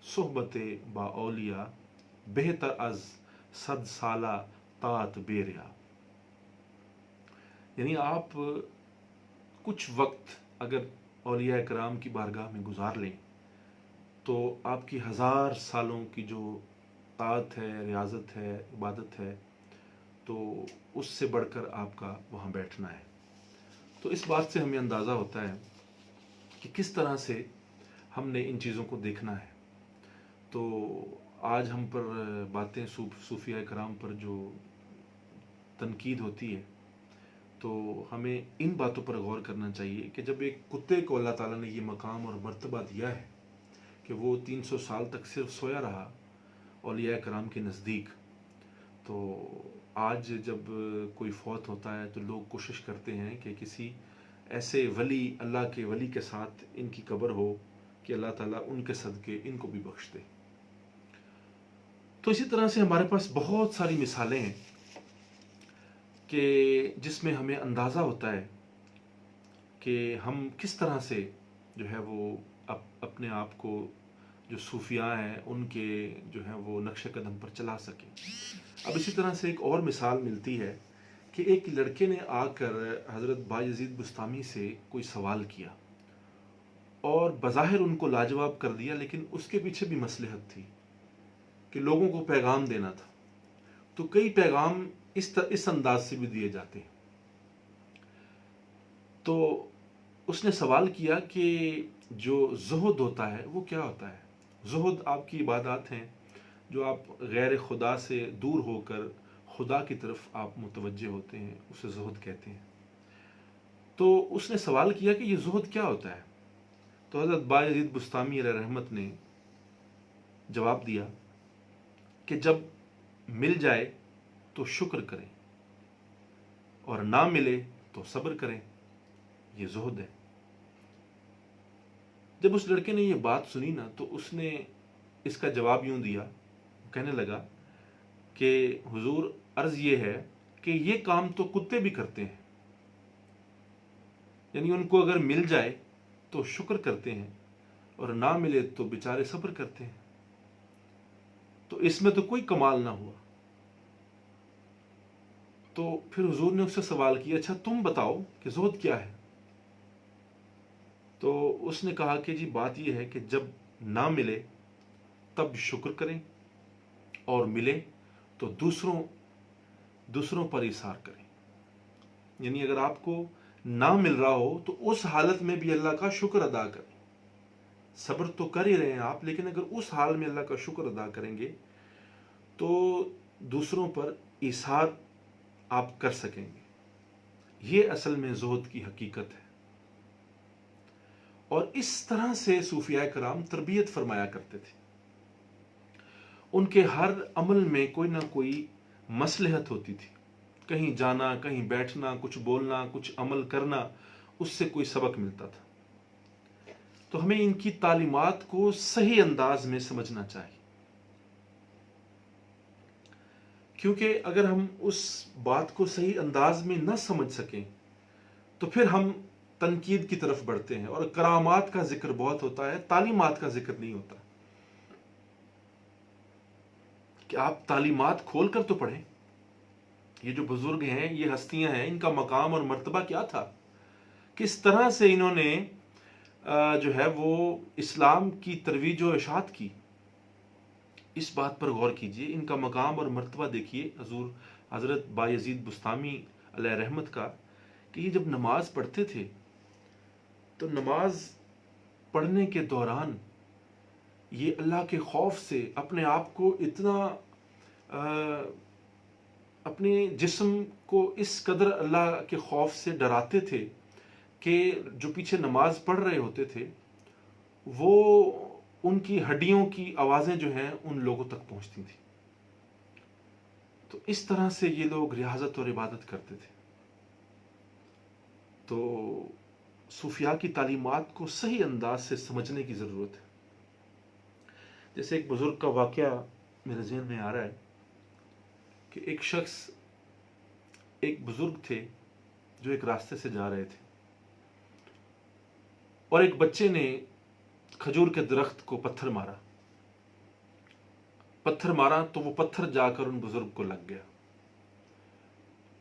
صحبت با اولیاء بہتر از 100 سالہ طاعت بے ریا. یعنی آپ کچھ وقت اگر اولیاء کرام کی بارگاہ میں گزار لیں تو آپ کی 1000 سالوں کی جو طاعت ہے، ریاضت ہے، عبادت ہے، تو اس سے بڑھ کر آپ کا وہاں بیٹھنا ہے. تو اس بات سے ہمیں اندازہ ہوتا ہے کہ کس طرح سے ہم نے ان چیزوں کو دیکھنا ہے. تو آج ہم پر باتیں صوفیاء کرام پر جو تنقید ہوتی ہے تو ہمیں ان باتوں پر غور کرنا چاہیے کہ جب ایک کتے کو اللہ تعالیٰ نے یہ مقام اور مرتبہ دیا ہے کہ وہ 300 سال تک صرف سویا رہا اولیاء کرام کے نزدیک، تو آج جب کوئی فوت ہوتا ہے تو لوگ کوشش کرتے ہیں کہ کسی ایسے ولی، اللہ کے ولی کے ساتھ ان کی قبر ہو کہ اللہ تعالیٰ ان کے صدقے ان کو بھی بخش دے. تو اسی طرح سے ہمارے پاس بہت ساری مثالیں ہیں کہ جس میں ہمیں اندازہ ہوتا ہے کہ ہم کس طرح سے جو ہے وہ اپنے آپ کو جو صوفیاء ہیں ان کے جو ہے وہ نقش قدم پر چلا سکیں. اب اسی طرح سے ایک اور مثال ملتی ہے کہ ایک لڑکے نے آ کر حضرت بایزید بستامی سے کوئی سوال کیا اور بظاہر ان کو لاجواب کر دیا، لیکن اس کے پیچھے بھی مصلحت تھی کہ لوگوں کو پیغام دینا تھا. تو کئی پیغام اس انداز سے بھی دیے جاتے ہیں. تو اس نے سوال کیا کہ جو زہد ہوتا ہے وہ کیا ہوتا ہے؟ زہد آپ کی عبادات ہیں جو آپ غیر خدا سے دور ہو کر خدا کی طرف آپ متوجہ ہوتے ہیں، اسے زہد کہتے ہیں. تو اس نے سوال کیا کہ یہ زہد کیا ہوتا ہے؟ تو حضرت بایزید بستامی علیہ رحمت نے جواب دیا کہ جب مل جائے تو شکر کریں اور نہ ملے تو صبر کریں، یہ زہد ہے. جب اس لڑکے نے یہ بات سنی نا تو اس نے اس کا جواب یوں دیا، کہنے لگا کہ حضور عرض یہ ہے کہ یہ کام تو کتے بھی کرتے ہیں، یعنی ان کو اگر مل جائے تو شکر کرتے ہیں اور نہ ملے تو بیچارے صبر کرتے ہیں. تو اس میں تو کوئی کمال نہ ہوا. تو پھر حضور نے اس سے سوال کیا اچھا تم بتاؤ کہ زہد کیا ہے؟ تو اس نے کہا کہ جی بات یہ ہے کہ جب نہ ملے تب شکر کریں اور ملے تو دوسروں پر ایثار کریں. یعنی اگر آپ کو نہ مل رہا ہو تو اس حالت میں بھی اللہ کا شکر ادا کریں. صبر تو کر ہی رہے ہیں آپ، لیکن اگر اس حال میں اللہ کا شکر ادا کریں گے تو دوسروں پر ایثار آپ کر سکیں گے. یہ اصل میں زہد کی حقیقت ہے. اور اس طرح سے صوفیاء کرام تربیت فرمایا کرتے تھے. ان کے ہر عمل میں کوئی نہ کوئی مصلحت ہوتی تھی. کہیں جانا، کہیں بیٹھنا، کچھ بولنا، کچھ عمل کرنا، اس سے کوئی سبق ملتا تھا. تو ہمیں ان کی تعلیمات کو صحیح انداز میں سمجھنا چاہیے، کیونکہ اگر ہم اس بات کو صحیح انداز میں نہ سمجھ سکیں تو پھر ہم تنقید کی طرف بڑھتے ہیں. اور کرامات کا ذکر بہت ہوتا ہے، تعلیمات کا ذکر نہیں ہوتا کہ آپ تعلیمات کھول کر تو پڑھیں. یہ جو بزرگ ہیں، یہ ہستیاں ہیں، ان کا مقام اور مرتبہ کیا تھا، کس طرح سے انہوں نے جو ہے وہ اسلام کی ترویج و اشاعت کی. اس بات پر غور کیجئے، ان کا مقام اور مرتبہ دیکھیے حضور حضرت بایزید بستامی علیہ رحمت کا، کہ یہ جب نماز پڑھتے تھے تو نماز پڑھنے کے دوران یہ اللہ کے خوف سے اپنے آپ کو اتنا اپنے جسم کو اس قدر اللہ کے خوف سے ڈراتے تھے کہ جو پیچھے نماز پڑھ رہے ہوتے تھے وہ ان کی ہڈیوں کی آوازیں جو ہیں ان لوگوں تک پہنچتی تھیں. تو اس طرح سے یہ لوگ ریاضت اور عبادت کرتے تھے. تو صوفیاء کی تعلیمات کو صحیح انداز سے سمجھنے کی ضرورت ہے. جیسے ایک بزرگ کا واقعہ میرے ذہن میں آ رہا ہے کہ ایک شخص، ایک بزرگ تھے جو ایک راستے سے جا رہے تھے، اور ایک بچے نے کھجور کے درخت کو پتھر مارا تو وہ پتھر جا کر ان بزرگ کو لگ گیا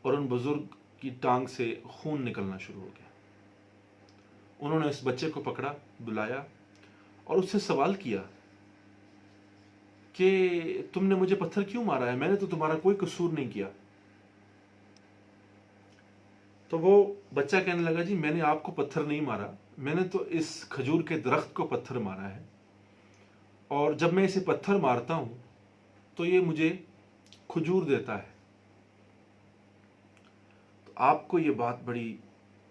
اور ان بزرگ کی ٹانگ سے خون نکلنا شروع ہو گیا. انہوں نے اس بچے کو پکڑا، بلایا اور اس سے سوال کیا کہ تم نے مجھے پتھر کیوں مارا ہے؟ میں نے تو تمہارا کوئی قصور نہیں کیا. تو وہ بچہ کہنے لگا، جی میں نے آپ کو پتھر نہیں مارا، میں نے تو اس کھجور کے درخت کو پتھر مارا ہے، اور جب میں اسے پتھر مارتا ہوں تو یہ مجھے کھجور دیتا ہے. تو آپ کو یہ بات بڑی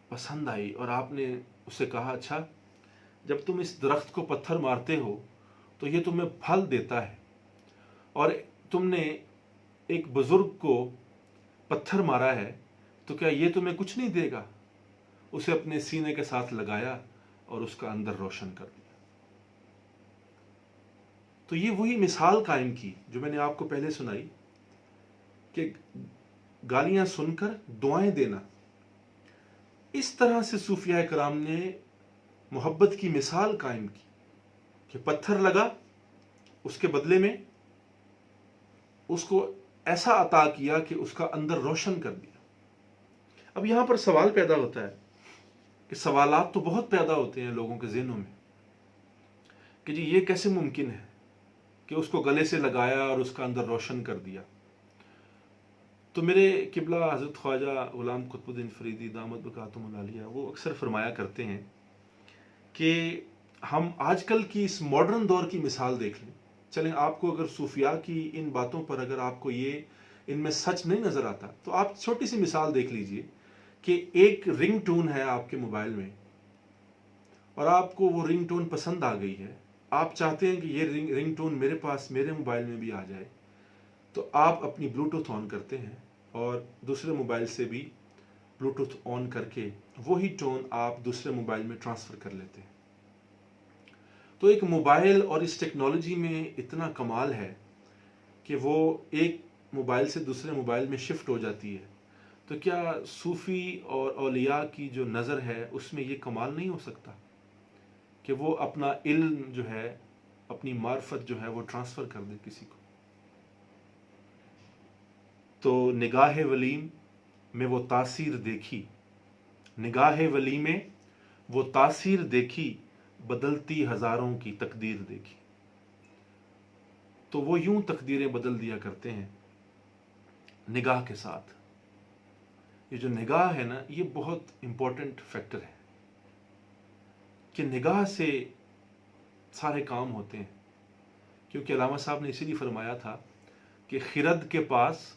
پسند آئی اور آپ نے اسے کہا، اچھا جب تم اس درخت کو پتھر مارتے ہو تو یہ تمہیں پھل دیتا ہے، اور تم نے ایک بزرگ کو پتھر مارا ہے تو کیا یہ تمہیں کچھ نہیں دے گا؟ اسے اپنے سینے کے ساتھ لگایا اور اس کا اندر روشن کر دیا. تو یہ وہی مثال قائم کی جو میں نے آپ کو پہلے سنائی کہ گالیاں سن کر دعائیں دینا. اس طرح سے صوفیاء کرام نے محبت کی مثال قائم کی کہ پتھر لگا، اس کے بدلے میں اس کو ایسا عطا کیا کہ اس کا اندر روشن کر دیا. اب یہاں پر سوال پیدا ہوتا ہے کہ سوالات تو بہت پیدا ہوتے ہیں لوگوں کے ذہنوں میں کہ جی یہ کیسے ممکن ہے کہ اس کو گلے سے لگایا اور اس کا اندر روشن کر دیا. تو میرے قبلہ حضرت خواجہ غلام قطب الدین فریدی دامت برکاتہم العالیہ وہ اکثر فرمایا کرتے ہیں کہ ہم آج کل کی اس ماڈرن دور کی مثال دیکھ لیں. چلیں آپ کو اگر صوفیاء کی ان باتوں پر اگر آپ کو یہ ان میں سچ نہیں نظر آتا تو آپ چھوٹی سی مثال دیکھ لیجئے کہ ایک رنگ ٹون ہے آپ کے موبائل میں اور آپ کو وہ رنگ ٹون پسند آ گئی ہے، آپ چاہتے ہیں کہ یہ رنگ ٹون میرے پاس میرے موبائل میں بھی آ جائے، تو آپ اپنی بلوٹوتھ آن کرتے ہیں اور دوسرے موبائل سے بھی بلوٹوتھ آن کر کے وہی ٹون آپ دوسرے موبائل میں ٹرانسفر کر لیتے ہیں. تو ایک موبائل اور اس ٹیکنالوجی میں اتنا کمال ہے کہ وہ ایک موبائل سے دوسرے موبائل میں شفٹ ہو جاتی ہے. تو کیا صوفی اور اولیاء کی جو نظر ہے اس میں یہ کمال نہیں ہو سکتا کہ وہ اپنا علم جو ہے، اپنی معرفت جو ہے وہ ٹرانسفر کر دے کسی کو؟ تو نگاہ ولیم میں وہ تاثیر دیکھی، نگاہ ولی میں وہ تاثیر دیکھی، بدلتی ہزاروں کی تقدیر دیکھی. تو وہ یوں تقدیریں بدل دیا کرتے ہیں نگاہ کے ساتھ. یہ جو نگاہ ہے نا، یہ بہت امپورٹنٹ فیکٹر ہے کہ نگاہ سے سارے کام ہوتے ہیں. کیونکہ علامہ صاحب نے اسی لیے فرمایا تھا کہ خرد کے پاس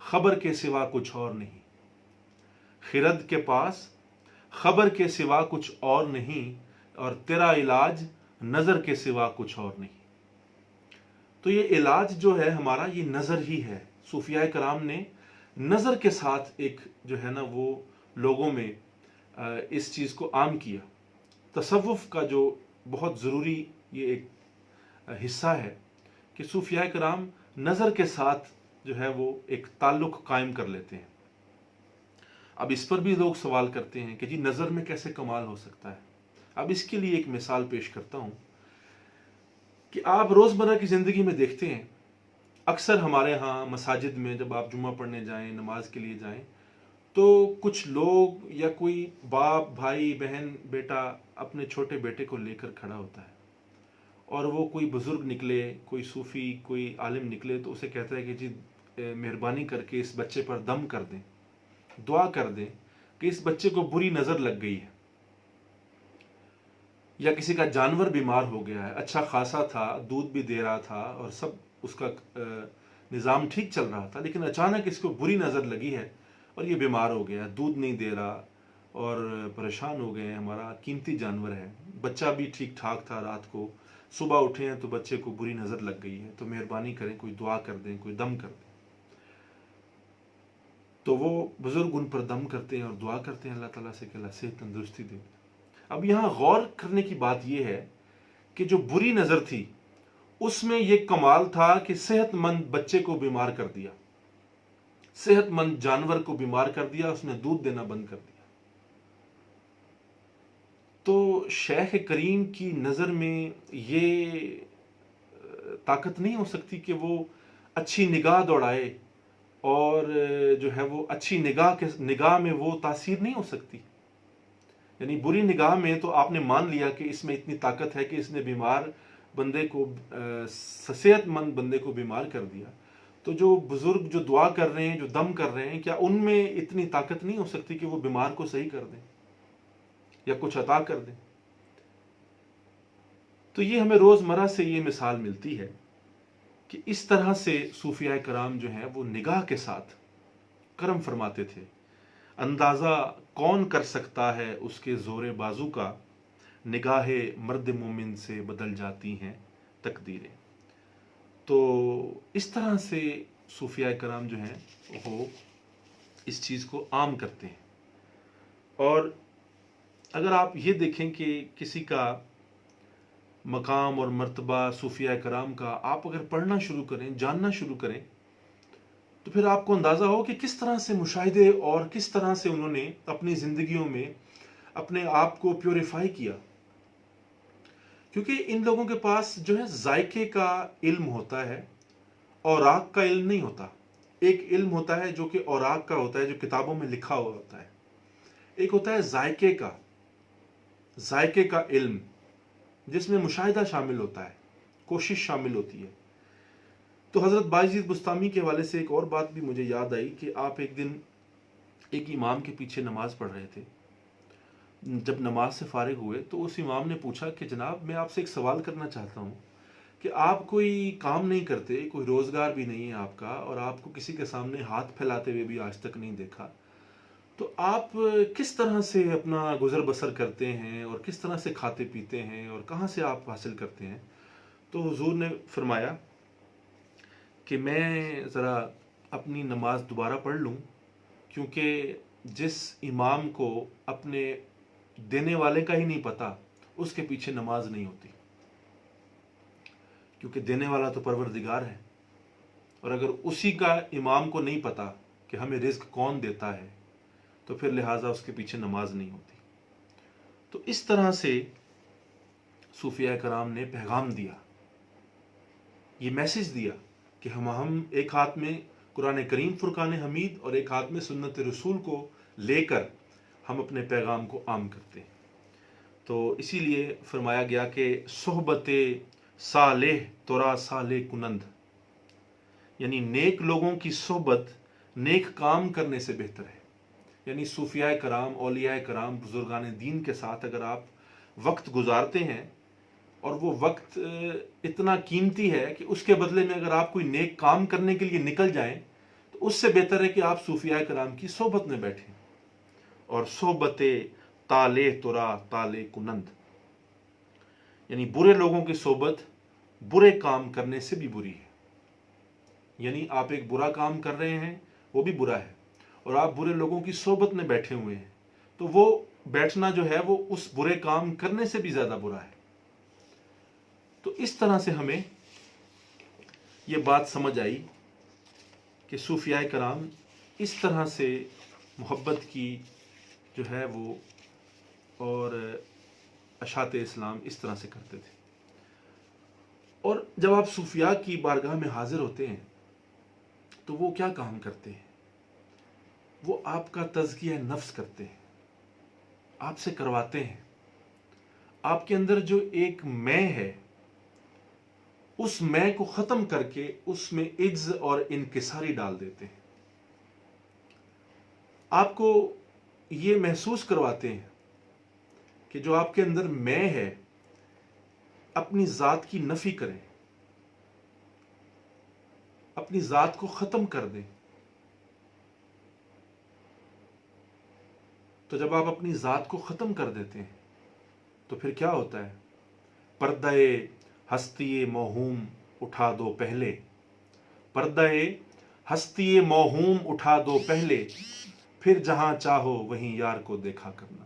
خبر کے سوا کچھ اور نہیں، خرد کے پاس خبر کے سوا کچھ اور نہیں، اور تیرا علاج نظر کے سوا کچھ اور نہیں. تو یہ علاج جو ہے ہمارا، یہ نظر ہی ہے. صوفیاء کرام نے نظر کے ساتھ ایک جو ہے نا وہ لوگوں میں اس چیز کو عام کیا. تصوف کا جو بہت ضروری یہ ایک حصہ ہے کہ صوفیاء کرام نظر کے ساتھ جو ہے وہ ایک تعلق قائم کر لیتے ہیں. اب اس پر بھی لوگ سوال کرتے ہیں کہ جی نظر میں کیسے کمال ہو سکتا ہے؟ اب اس کے لیے ایک مثال پیش کرتا ہوں کہ آپ روزمرہ کی زندگی میں دیکھتے ہیں اکثر ہمارے ہاں مساجد میں جب آپ جمعہ پڑھنے جائیں، نماز کے لیے جائیں، تو کچھ لوگ یا کوئی باپ، بھائی، بہن، بیٹا اپنے چھوٹے بیٹے کو لے کر کھڑا ہوتا ہے، اور وہ کوئی بزرگ نکلے، کوئی صوفی، کوئی عالم نکلے تو اسے کہتا ہے کہ جی مہربانی کر کے اس بچے پر دم کر دیں، دعا کر دیں کہ اس بچے کو بری نظر لگ گئی ہے، یا کسی کا جانور بیمار ہو گیا ہے، اچھا خاصا تھا، دودھ بھی دے رہا تھا اور سب اس کا نظام ٹھیک چل رہا تھا، لیکن اچانک اس کو بری نظر لگی ہے اور یہ بیمار ہو گیا، دودھ نہیں دے رہا اور پریشان ہو گئے ہیں، ہمارا قیمتی جانور ہے، بچہ بھی ٹھیک ٹھاک تھا، رات کو صبح اٹھے ہیں تو بچے کو بری نظر لگ گئی ہے، تو مہربانی کریں کوئی دعا کر دیں، کوئی دم کر دیں۔ تو وہ بزرگ ان پر دم کرتے ہیں اور دعا کرتے ہیں اللہ تعالیٰ سے کہ اللہ صحت تندرستی دے۔ اب یہاں غور کرنے کی بات یہ ہے کہ جو بری نظر تھی اس میں یہ کمال تھا کہ صحت مند بچے کو بیمار کر دیا، صحت مند جانور کو بیمار کر دیا، اس نے دودھ دینا بند کر دیا۔ تو شیخ کریم کی نظر میں یہ طاقت نہیں ہو سکتی کہ وہ اچھی نگاہ دوڑائے، اور جو ہے وہ اچھی نگاہ میں وہ تاثیر نہیں ہو سکتی، یعنی بری نگاہ میں تو آپ نے مان لیا کہ اس میں اتنی طاقت ہے کہ اس نے بیمار بندے کو، صحت مند بندے کو بیمار کر دیا، تو جو بزرگ جو دعا کر رہے ہیں، جو دم کر رہے ہیں، کیا ان میں اتنی طاقت نہیں ہو سکتی کہ وہ بیمار کو صحیح کر دیں یا کچھ عطا کر دیں؟ تو یہ ہمیں روزمرہ سے یہ مثال ملتی ہے کہ اس طرح سے صوفیاء کرام جو ہیں وہ نگاہ کے ساتھ کرم فرماتے تھے۔ اندازہ کون کر سکتا ہے اس کے زور بازو کا، نگاہ مرد مومن سے بدل جاتی ہیں تقدیریں۔ تو اس طرح سے صوفیاء کرام جو ہیں وہ اس چیز کو عام کرتے ہیں۔ اور اگر آپ یہ دیکھیں کہ کسی کا مقام اور مرتبہ صوفیاء کرام کا آپ اگر پڑھنا شروع کریں، جاننا شروع کریں، تو پھر آپ کو اندازہ ہو کہ کس طرح سے مشاہدے اور کس طرح سے انہوں نے اپنی زندگیوں میں اپنے آپ کو پیوریفائی کیا۔ کیونکہ ان لوگوں کے پاس جو ہے ذائقے کا علم ہوتا ہے، اوراق کا علم نہیں ہوتا۔ ایک علم ہوتا ہے جو کہ اوراق کا ہوتا ہے، جو کتابوں میں لکھا ہوا ہوتا ہے، ایک ہوتا ہے ذائقے کا علم جس میں مشاہدہ شامل ہوتا ہے، کوشش شامل ہوتی ہے۔ تو حضرت باجید بستامی کے حوالے سے ایک اور بات بھی مجھے یاد آئی کہ آپ ایک دن ایک امام کے پیچھے نماز پڑھ رہے تھے۔ جب نماز سے فارغ ہوئے تو اس امام نے پوچھا کہ جناب میں آپ سے ایک سوال کرنا چاہتا ہوں کہ آپ کوئی کام نہیں کرتے، کوئی روزگار بھی نہیں ہے آپ کا، اور آپ کو کسی کے سامنے ہاتھ پھیلاتے ہوئے بھی آج تک نہیں دیکھا، تو آپ کس طرح سے اپنا گزر بسر کرتے ہیں اور کس طرح سے کھاتے پیتے ہیں اور کہاں سے آپ حاصل کرتے ہیں؟ تو حضور نے فرمایا کہ میں ذرا اپنی نماز دوبارہ پڑھ لوں، کیونکہ جس امام کو اپنے دینے والے کا ہی نہیں پتا اس کے پیچھے نماز نہیں ہوتی، کیونکہ دینے والا تو پروردگار ہے، اور اگر اسی کا امام کو نہیں پتا کہ ہمیں رزق کون دیتا ہے تو پھر لہٰذا اس کے پیچھے نماز نہیں ہوتی۔ تو اس طرح سے صوفیاء کرام نے پیغام دیا، یہ میسج دیا کہ ہم ایک ہاتھ میں قرآن کریم فرقان حمید اور ایک ہاتھ میں سنت رسول کو لے کر ہم اپنے پیغام کو عام کرتے ہیں۔ تو اسی لیے فرمایا گیا کہ صحبت صالح ترا صالح کنند، یعنی نیک لوگوں کی صحبت نیک کام کرنے سے بہتر ہے۔ یعنی صوفیاء کرام، اولیاء کرام، بزرگان دین کے ساتھ اگر آپ وقت گزارتے ہیں اور وہ وقت اتنا قیمتی ہے کہ اس کے بدلے میں اگر آپ کوئی نیک کام کرنے کے لیے نکل جائیں تو اس سے بہتر ہے کہ آپ صوفیاء کرام کی صحبت میں بیٹھیں۔ اور صحبت طالع ترا طالع کنند، یعنی برے لوگوں کی صحبت برے کام کرنے سے بھی بری ہے۔ یعنی آپ ایک برا کام کر رہے ہیں، وہ بھی برا ہے، اور آپ برے لوگوں کی صحبت میں بیٹھے ہوئے ہیں تو وہ بیٹھنا جو ہے وہ اس برے کام کرنے سے بھی زیادہ برا ہے۔ تو اس طرح سے ہمیں یہ بات سمجھ آئی کہ صوفیاء کرام اس طرح سے محبت کی جو ہے وہ، اور اشاعت اسلام اس طرح سے کرتے تھے۔ اور جب آپ صوفیاء کی بارگاہ میں حاضر ہوتے ہیں تو وہ کیا کام کرتے ہیں؟ وہ آپ کا تزکیہ نفس کرتے ہیں، آپ سے کرواتے ہیں. آپ کے اندر جو ایک میں ہے، اس میں کو ختم کر کے اس میں عجز اور انکساری ڈال دیتے ہیں. آپ کو یہ محسوس کرواتے ہیں کہ جو آپ کے اندر میں ہے، اپنی ذات کی نفی کریں، اپنی ذات کو ختم کر دیں. تو جب آپ اپنی ذات کو ختم کر دیتے ہیں تو پھر کیا ہوتا ہے؟ پردہ ہستی موہوم اٹھا دو پہلے، پردہ ہستی موہوم اٹھا دو پہلے، پھر جہاں چاہو وہیں یار کو دیکھا کرنا.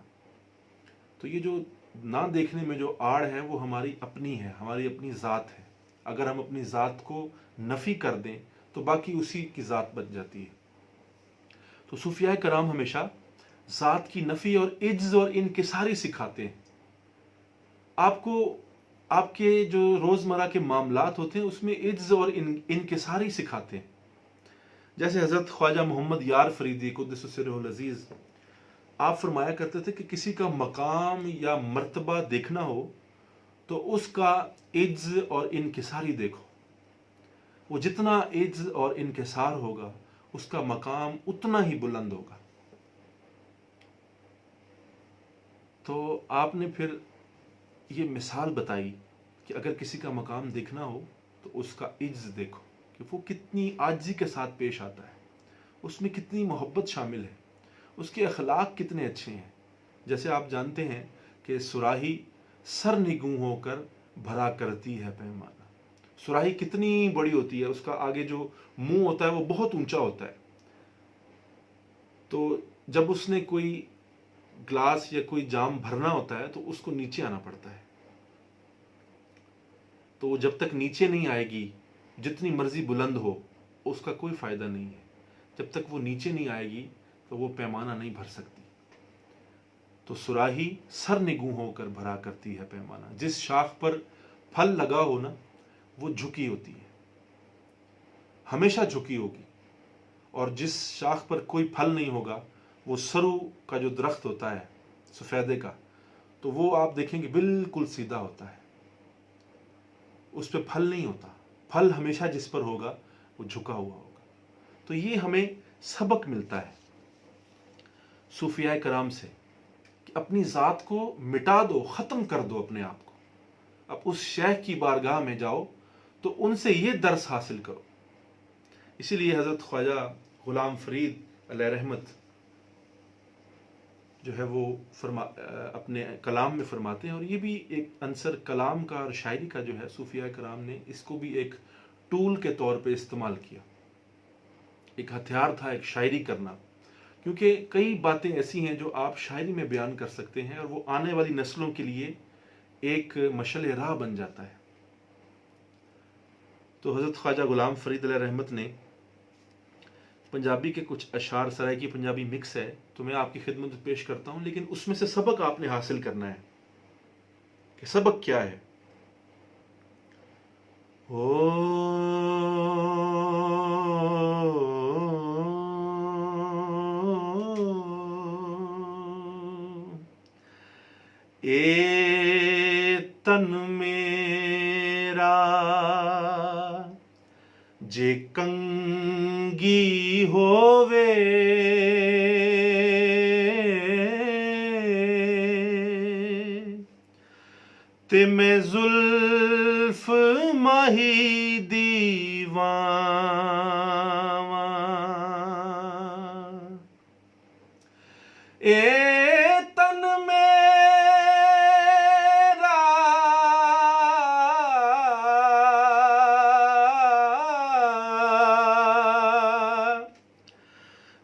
تو یہ جو نہ دیکھنے میں جو آڑ ہے وہ ہماری اپنی ہے، ہماری اپنی ذات ہے. اگر ہم اپنی ذات کو نفی کر دیں تو باقی اسی کی ذات بچ جاتی ہے. تو صوفیاء کرام ہمیشہ ذات کی نفی اور عجز اور انکساری سکھاتے ہیں. آپ کو آپ کے جو روزمرہ کے معاملات ہوتے ہیں اس میں عجز اور انکساری سکھاتے ہیں. جیسے حضرت خواجہ محمد یار فریدی قدس سرہ العزیز، آپ فرمایا کرتے تھے کہ کسی کا مقام یا مرتبہ دیکھنا ہو تو اس کا عجز اور انکساری دیکھو. وہ جتنا عجز اور انکسار ہوگا اس کا مقام اتنا ہی بلند ہوگا. تو آپ نے پھر یہ مثال بتائی کہ اگر کسی کا مقام دیکھنا ہو تو اس کا عجز دیکھو کہ وہ کتنی عاجزی کے ساتھ پیش آتا ہے، اس میں کتنی محبت شامل ہے، اس کے اخلاق کتنے اچھے ہیں. جیسے آپ جانتے ہیں کہ صراحی سر نگوں ہو کر بھرا کرتی ہے پیمانہ. صراحی کتنی بڑی ہوتی ہے، اس کا آگے جو منہ ہوتا ہے وہ بہت اونچا ہوتا ہے. تو جب اس نے کوئی گلاس یا کوئی جام بھرنا ہوتا ہے تو اس کو نیچے آنا پڑتا ہے. تو وہ جب تک نیچے نہیں آئے گی جتنی مرضی بلند ہو اس کا کوئی فائدہ نہیں ہے. جب تک وہ نیچے نہیں آئے گی تو وہ پیمانہ نہیں بھر سکتی. تو صراحی سر نگوں ہو کر بھرا کرتی ہے پیمانہ. جس شاخ پر پھل لگا ہو نا وہ جھکی ہوتی ہے، ہمیشہ جھکی ہوگی. اور جس شاخ پر کوئی پھل نہیں ہوگا، وہ سرو کا جو درخت ہوتا ہے سفیدے کا، تو وہ آپ دیکھیں گے بالکل سیدھا ہوتا ہے، اس پہ پھل نہیں ہوتا. پھل ہمیشہ جس پر ہوگا وہ جھکا ہوا ہوگا. تو یہ ہمیں سبق ملتا ہے صوفیاء کرام سے کہ اپنی ذات کو مٹا دو، ختم کر دو اپنے آپ کو. اب اس شیخ کی بارگاہ میں جاؤ تو ان سے یہ درس حاصل کرو. اسی لیے حضرت خواجہ غلام فرید علیہ رحمت جو ہے وہ اپنے کلام میں فرماتے ہیں، اور یہ بھی ایک عنصر کلام کا اور شاعری کا جو ہے صوفیاء کرام نے اس کو بھی ایک ٹول کے طور پہ استعمال کیا. ایک ہتھیار تھا ایک شاعری کرنا، کیونکہ کئی باتیں ایسی ہیں جو آپ شاعری میں بیان کر سکتے ہیں اور وہ آنے والی نسلوں کے لیے ایک مشعل راہ بن جاتا ہے. تو حضرت خواجہ غلام فرید علیہ رحمت نے پنجابی کے کچھ اشعار، سرائے کی پنجابی مکس ہے تو میں آپ کی خدمت میں پیش کرتا ہوں، لیکن اس میں سے سبق آپ نے حاصل کرنا ہے کہ سبق کیا ہے. اے تن میرا جے کنگی ہووے تے میں زلف ماہی دیواں. اے تن میرا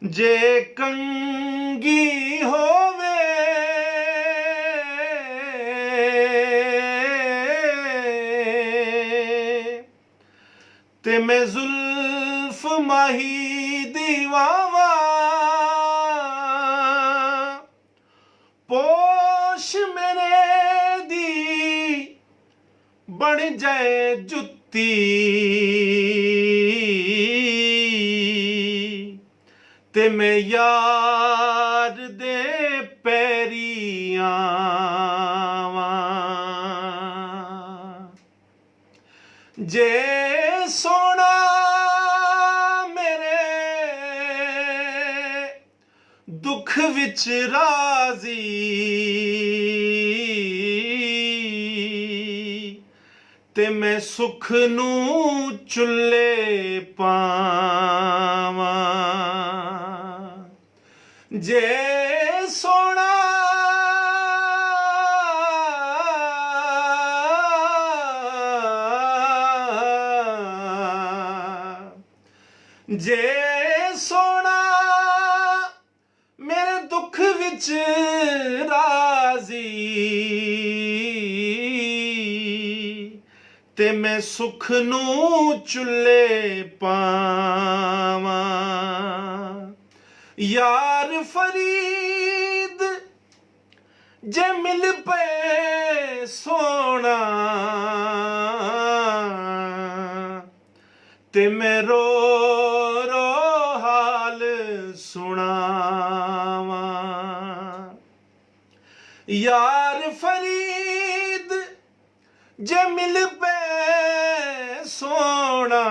جے کنگی ہووے تے میں زلف ماہی دیواں. پوش میرے دی بن جائے جتی تے میں یار دے پیری آواں جے سونا میرے دکھ وچ راضی تے میں سکھ نو چلے پاواں جے سونا جے سونا میرے دکھ وچ راضی تے میں سکھ نو چلے پاواں یار فرید جے مل پے سونا تے میں رو رو حال سناواں یار فرید جے مل پے سونا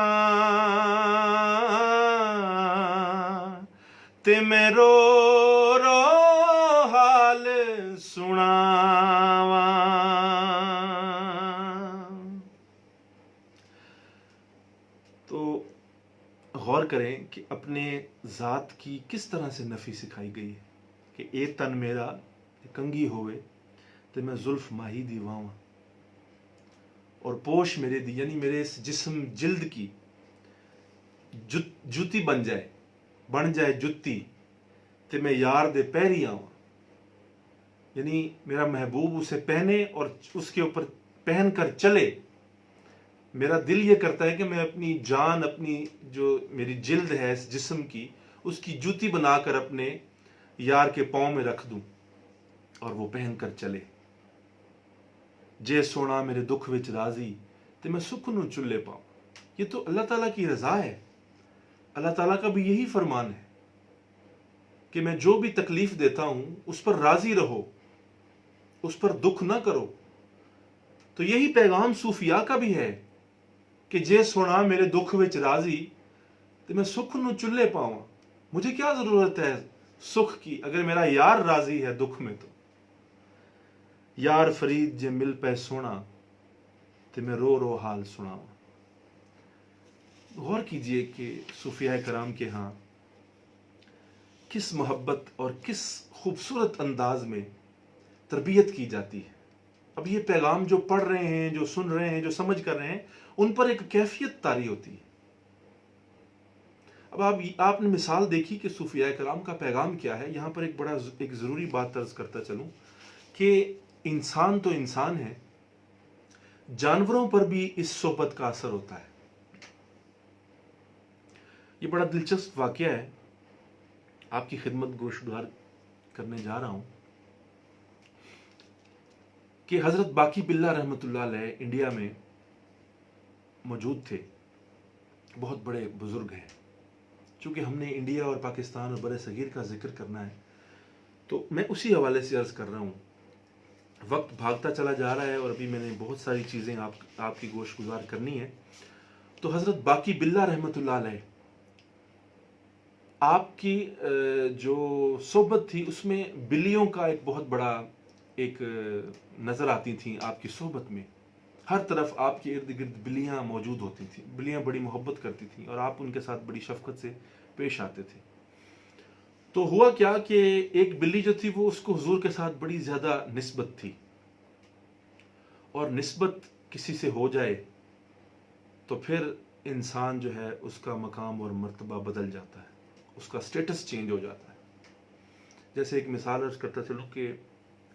تے میں رو رو حال سناواں تو غور کریں کہ اپنے ذات کی کس طرح سے نفی سکھائی گئی ہے کہ اے تن میرا کنگھی ہوئے تے میں زلف ماہی دی واواں اور پوش میرے دی یعنی میرے اس جسم جلد کی جوتی بن جائے جتی تے میں یار دے پیری آواں یعنی میرا محبوب اسے پہنے اور اس کے اوپر پہن کر چلے میرا دل یہ کرتا ہے کہ میں اپنی جان اپنی جو میری جلد ہے اس جسم کی اس کی جوتی بنا کر اپنے یار کے پاؤں میں رکھ دوں اور وہ پہن کر چلے جے سونا میرے دکھ وچ راضی تے میں سکھ نو چلے پاؤں یہ تو اللہ تعالیٰ کی رضا ہے اللہ تعالیٰ کا بھی یہی فرمان ہے کہ میں جو بھی تکلیف دیتا ہوں اس پر راضی رہو اس پر دکھ نہ کرو تو یہی پیغام صوفیاء کا بھی ہے کہ جے سونا میرے دکھ وچ راضی تے میں سکھ نو چلے پاؤں مجھے کیا ضرورت ہے سکھ کی اگر میرا یار راضی ہے دکھ میں تو یار فرید جے مل پے سونا تے میں رو رو حال سناواں غور کیجئے کہ صوفیاء کرام کے ہاں کس محبت اور کس خوبصورت انداز میں تربیت کی جاتی ہے اب یہ پیغام جو پڑھ رہے ہیں جو سن رہے ہیں جو سمجھ کر رہے ہیں ان پر ایک کیفیت طاری ہوتی ہے اب آپ نے مثال دیکھی کہ صوفیاء کرام کا پیغام کیا ہے یہاں پر ایک ضروری بات عرض کرتا چلوں کہ انسان تو انسان ہے جانوروں پر بھی اس صحبت کا اثر ہوتا ہے یہ بڑا دلچسپ واقعہ ہے آپ کی خدمت گوشگزار کرنے جا رہا ہوں کہ حضرت باقی باللہ رحمۃ اللہ علیہ انڈیا میں موجود تھے بہت بڑے بزرگ ہیں چونکہ ہم نے انڈیا اور پاکستان اور بر صغیر کا ذکر کرنا ہے تو میں اسی حوالے سے عرض کر رہا ہوں وقت بھاگتا چلا جا رہا ہے اور ابھی میں نے بہت ساری چیزیں آپ کی گوش گزار کرنی ہے تو حضرت باقی باللہ رحمۃ اللہ علیہ آپ کی جو صحبت تھی اس میں بلیوں کا ایک بہت بڑا ایک نظر آتی تھیں آپ کی صحبت میں ہر طرف آپ کے ارد گرد بلیاں موجود ہوتی تھیں بلیاں بڑی محبت کرتی تھیں اور آپ ان کے ساتھ بڑی شفقت سے پیش آتے تھے تو ہوا کیا کہ ایک بلی جو تھی وہ اس کو حضور کے ساتھ بڑی زیادہ نسبت تھی اور نسبت کسی سے ہو جائے تو پھر انسان جو ہے اس کا مقام اور مرتبہ بدل جاتا ہے اس کا سٹیٹس چینج ہو جاتا ہے جیسے ایک مثال عرض کرتا چلوں کہ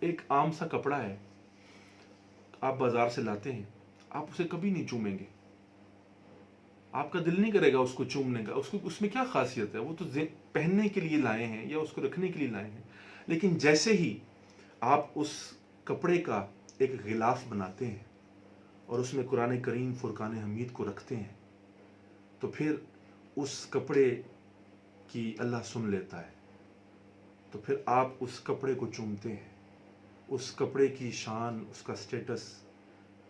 ایک عام سا کپڑا ہے آپ بازار سے لاتے ہیں آپ اسے کبھی نہیں چومیں گے آپ کا دل نہیں کرے گا اس کو چومنے کا اس میں کیا خاصیت ہے وہ تو پہننے کے لیے لائے ہیں یا اس کو رکھنے کے لیے لائے ہیں لیکن جیسے ہی آپ اس کپڑے کا ایک غلاف بناتے ہیں اور اس میں قرآن کریم فرقان حمید کو رکھتے ہیں تو پھر اس کپڑے کہ اللہ سن لیتا ہے، تو پھر آپ اس کپڑے کو چومتے ہیں، اس کپڑے کی شان، اس کا سٹیٹس،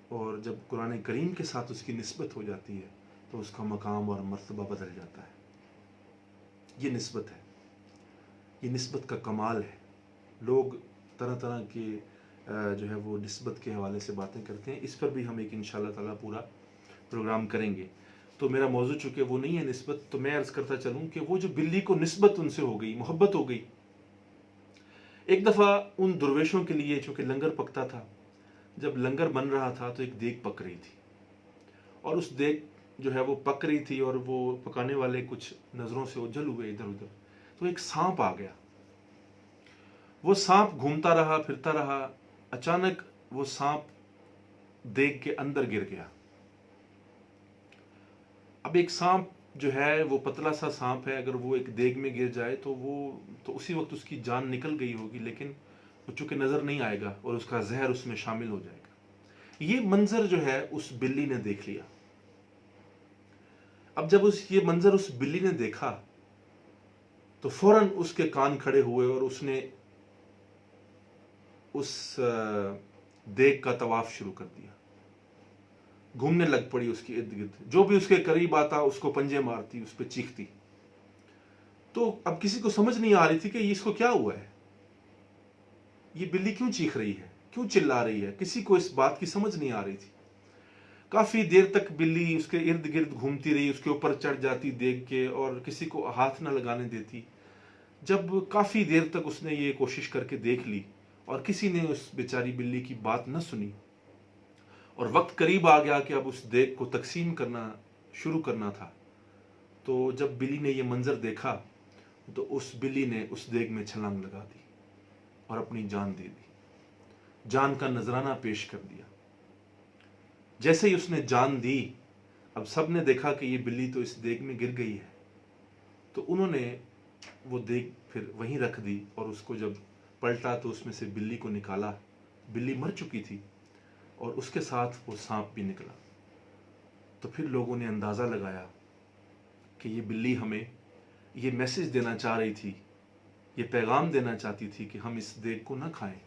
اور جب قرآن کریم کے ساتھ اس کی نسبت ہو جاتی ہے تو اس کا مقام اور مرتبہ بدل جاتا ہے۔ یہ نسبت ہے، یہ نسبت کا کمال ہے۔ لوگ طرح طرح کے جو ہے وہ نسبت کے حوالے سے باتیں کرتے ہیں، اس پر بھی ہم ایک انشاءاللہ تعالیٰ پورا پروگرام کریں گے۔ تو میرا موضوع چونکہ وہ نہیں ہے نسبت، تو میں عرض کرتا چلوں کہ وہ جو بلی کو نسبت ان سے ہو گئی، محبت ہو گئی۔ ایک دفعہ ان درویشوں کے لیے چونکہ لنگر پکتا تھا، جب لنگر بن رہا تھا تو ایک دیگ پک رہی تھی، اور اس دیگ جو ہے وہ پک رہی تھی، اور وہ پکانے والے کچھ نظروں سے اوجھل ہوئے ادھر ادھر، تو ایک سانپ آ گیا۔ وہ سانپ گھومتا رہا، پھرتا رہا، اچانک وہ سانپ دیگ کے اندر گر گیا۔ اب ایک سانپ جو ہے وہ پتلا سا سانپ ہے، اگر وہ ایک دیگ میں گر جائے تو اسی وقت اس کی جان نکل گئی ہوگی، لیکن وہ چونکہ نظر نہیں آئے گا اور اس کا زہر اس میں شامل ہو جائے گا۔ یہ منظر جو ہے اس بلی نے دیکھ لیا۔ اب جب یہ منظر اس بلی نے دیکھا تو فوراً اس کے کان کھڑے ہوئے اور اس نے اس دیگ کا طواف شروع کر دیا، گھومنے لگ پڑی اس کی ارد گرد، جو بھی اس کے قریب آتا اس کو پنجے مارتی، اس پہ چیختی۔ تو اب کسی کو سمجھ نہیں آ رہی تھی کہ اس کو کیا ہوا ہے، یہ بلی کیوں چیخ رہی ہے، کیوں چلا رہی ہے، کسی کو اس بات کی سمجھ نہیں آ رہی تھی۔ کافی دیر تک بلی اس کے ارد گرد گھومتی رہی، اس کے اوپر چڑھ جاتی دیگ کے، اور کسی کو ہاتھ نہ لگانے دیتی۔ جب کافی دیر تک اس نے یہ کوشش کر کے دیکھ لی اور کسی نے اس بیچاری بلی کی بات نہ سنی، اور وقت قریب آ گیا کہ اب اس دیگ کو تقسیم کرنا شروع کرنا تھا، تو جب بلی نے یہ منظر دیکھا تو اس بلی نے اس دیگ میں چھلانگ لگا دی اور اپنی جان دے دی، جان کا نذرانہ پیش کر دیا۔ جیسے ہی اس نے جان دی، اب سب نے دیکھا کہ یہ بلی تو اس دیگ میں گر گئی ہے، تو انہوں نے وہ دیگ پھر وہیں رکھ دی، اور اس کو جب پلٹا تو اس میں سے بلی کو نکالا۔ بلی مر چکی تھی اور اس کے ساتھ وہ سانپ بھی نکلا۔ تو پھر لوگوں نے اندازہ لگایا کہ یہ بلی ہمیں یہ میسج دینا چاہ رہی تھی، یہ پیغام دینا چاہتی تھی کہ ہم اس دیگ کو نہ کھائیں۔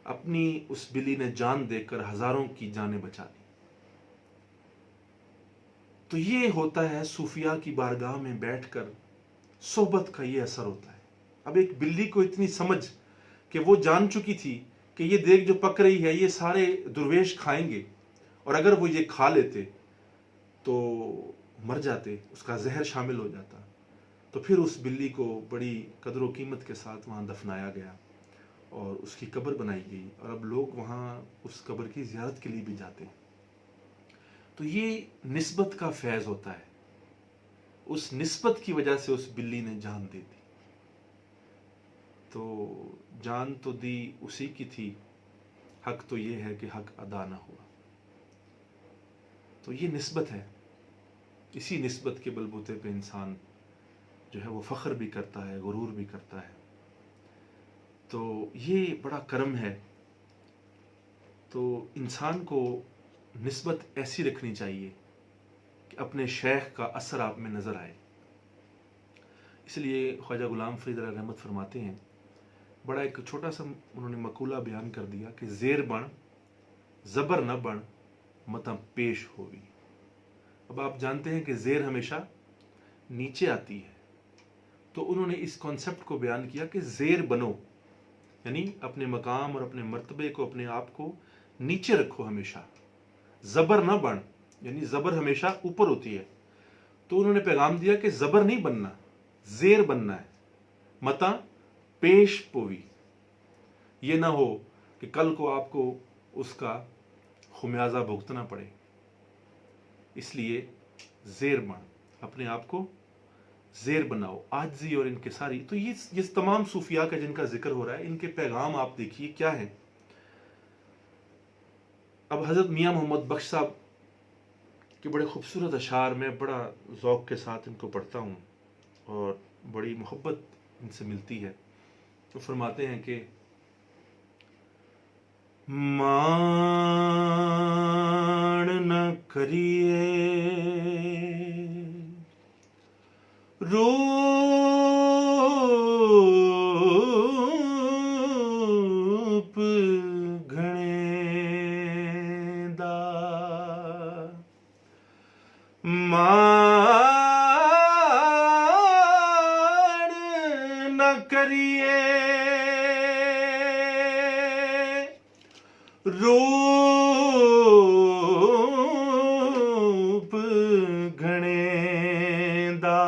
اپنی اس بلی نے جان دے کر ہزاروں کی جانیں بچا دی۔ تو یہ ہوتا ہے صوفیاء کی بارگاہ میں بیٹھ کر صحبت کا یہ اثر ہوتا ہے۔ اب ایک بلی کو اتنی سمجھ کہ وہ جان چکی تھی کہ یہ دیگ جو پک رہی ہے یہ سارے درویش کھائیں گے، اور اگر وہ یہ کھا لیتے تو مر جاتے، اس کا زہر شامل ہو جاتا۔ تو پھر اس بلی کو بڑی قدر و قیمت کے ساتھ وہاں دفنایا گیا اور اس کی قبر بنائی گئی، اور اب لوگ وہاں اس قبر کی زیارت کے لیے بھی جاتے ہیں۔ تو یہ نسبت کا فیض ہوتا ہے، اس نسبت کی وجہ سے اس بلی نے جان دے دی۔ تو جان تو دی اسی کی تھی، حق تو یہ ہے کہ حق ادا نہ ہوا۔ تو یہ نسبت ہے، اسی نسبت کے بلبوتے پہ انسان جو ہے وہ فخر بھی کرتا ہے، غرور بھی کرتا ہے۔ تو یہ بڑا کرم ہے۔ تو انسان کو نسبت ایسی رکھنی چاہیے کہ اپنے شیخ کا اثر آپ میں نظر آئے۔ اس لیے خواجہ غلام فرید علیہ رحمت فرماتے ہیں، بڑا ایک چھوٹا سا انہوں نے مقولہ بیان کر دیا کہ زیر بن زبر نہ بن متاں پیش ہوئی۔ اب آپ جانتے ہیں کہ زیر ہمیشہ نیچے آتی ہے، تو انہوں نے اس کانسیپٹ کو بیان کیا کہ زیر بنو، یعنی اپنے مقام اور اپنے مرتبے کو، اپنے آپ کو نیچے رکھو ہمیشہ۔ زبر نہ بن، یعنی زبر ہمیشہ اوپر ہوتی ہے، تو انہوں نے پیغام دیا کہ زبر نہیں بننا، زیر بننا ہے، متاں پیش پوی، یہ نہ ہو کہ کل کو آپ کو اس کا خمیازہ بھگتنا پڑے۔ اس لیے زیر بن، اپنے آپ کو زیر بناؤ، عاجزی اور انکساری۔ تو یہ تمام صوفیاء کا جن کا ذکر ہو رہا ہے، ان کے پیغام آپ دیکھیے کیا ہیں۔ اب حضرت میاں محمد بخش صاحب کے بڑے خوبصورت اشعار، میں بڑا ذوق کے ساتھ ان کو پڑھتا ہوں اور بڑی محبت ان سے ملتی ہے۔ تو فرماتے ہیں کہ مان نہ کریے رو مان نہ کریے روپ گھنے دا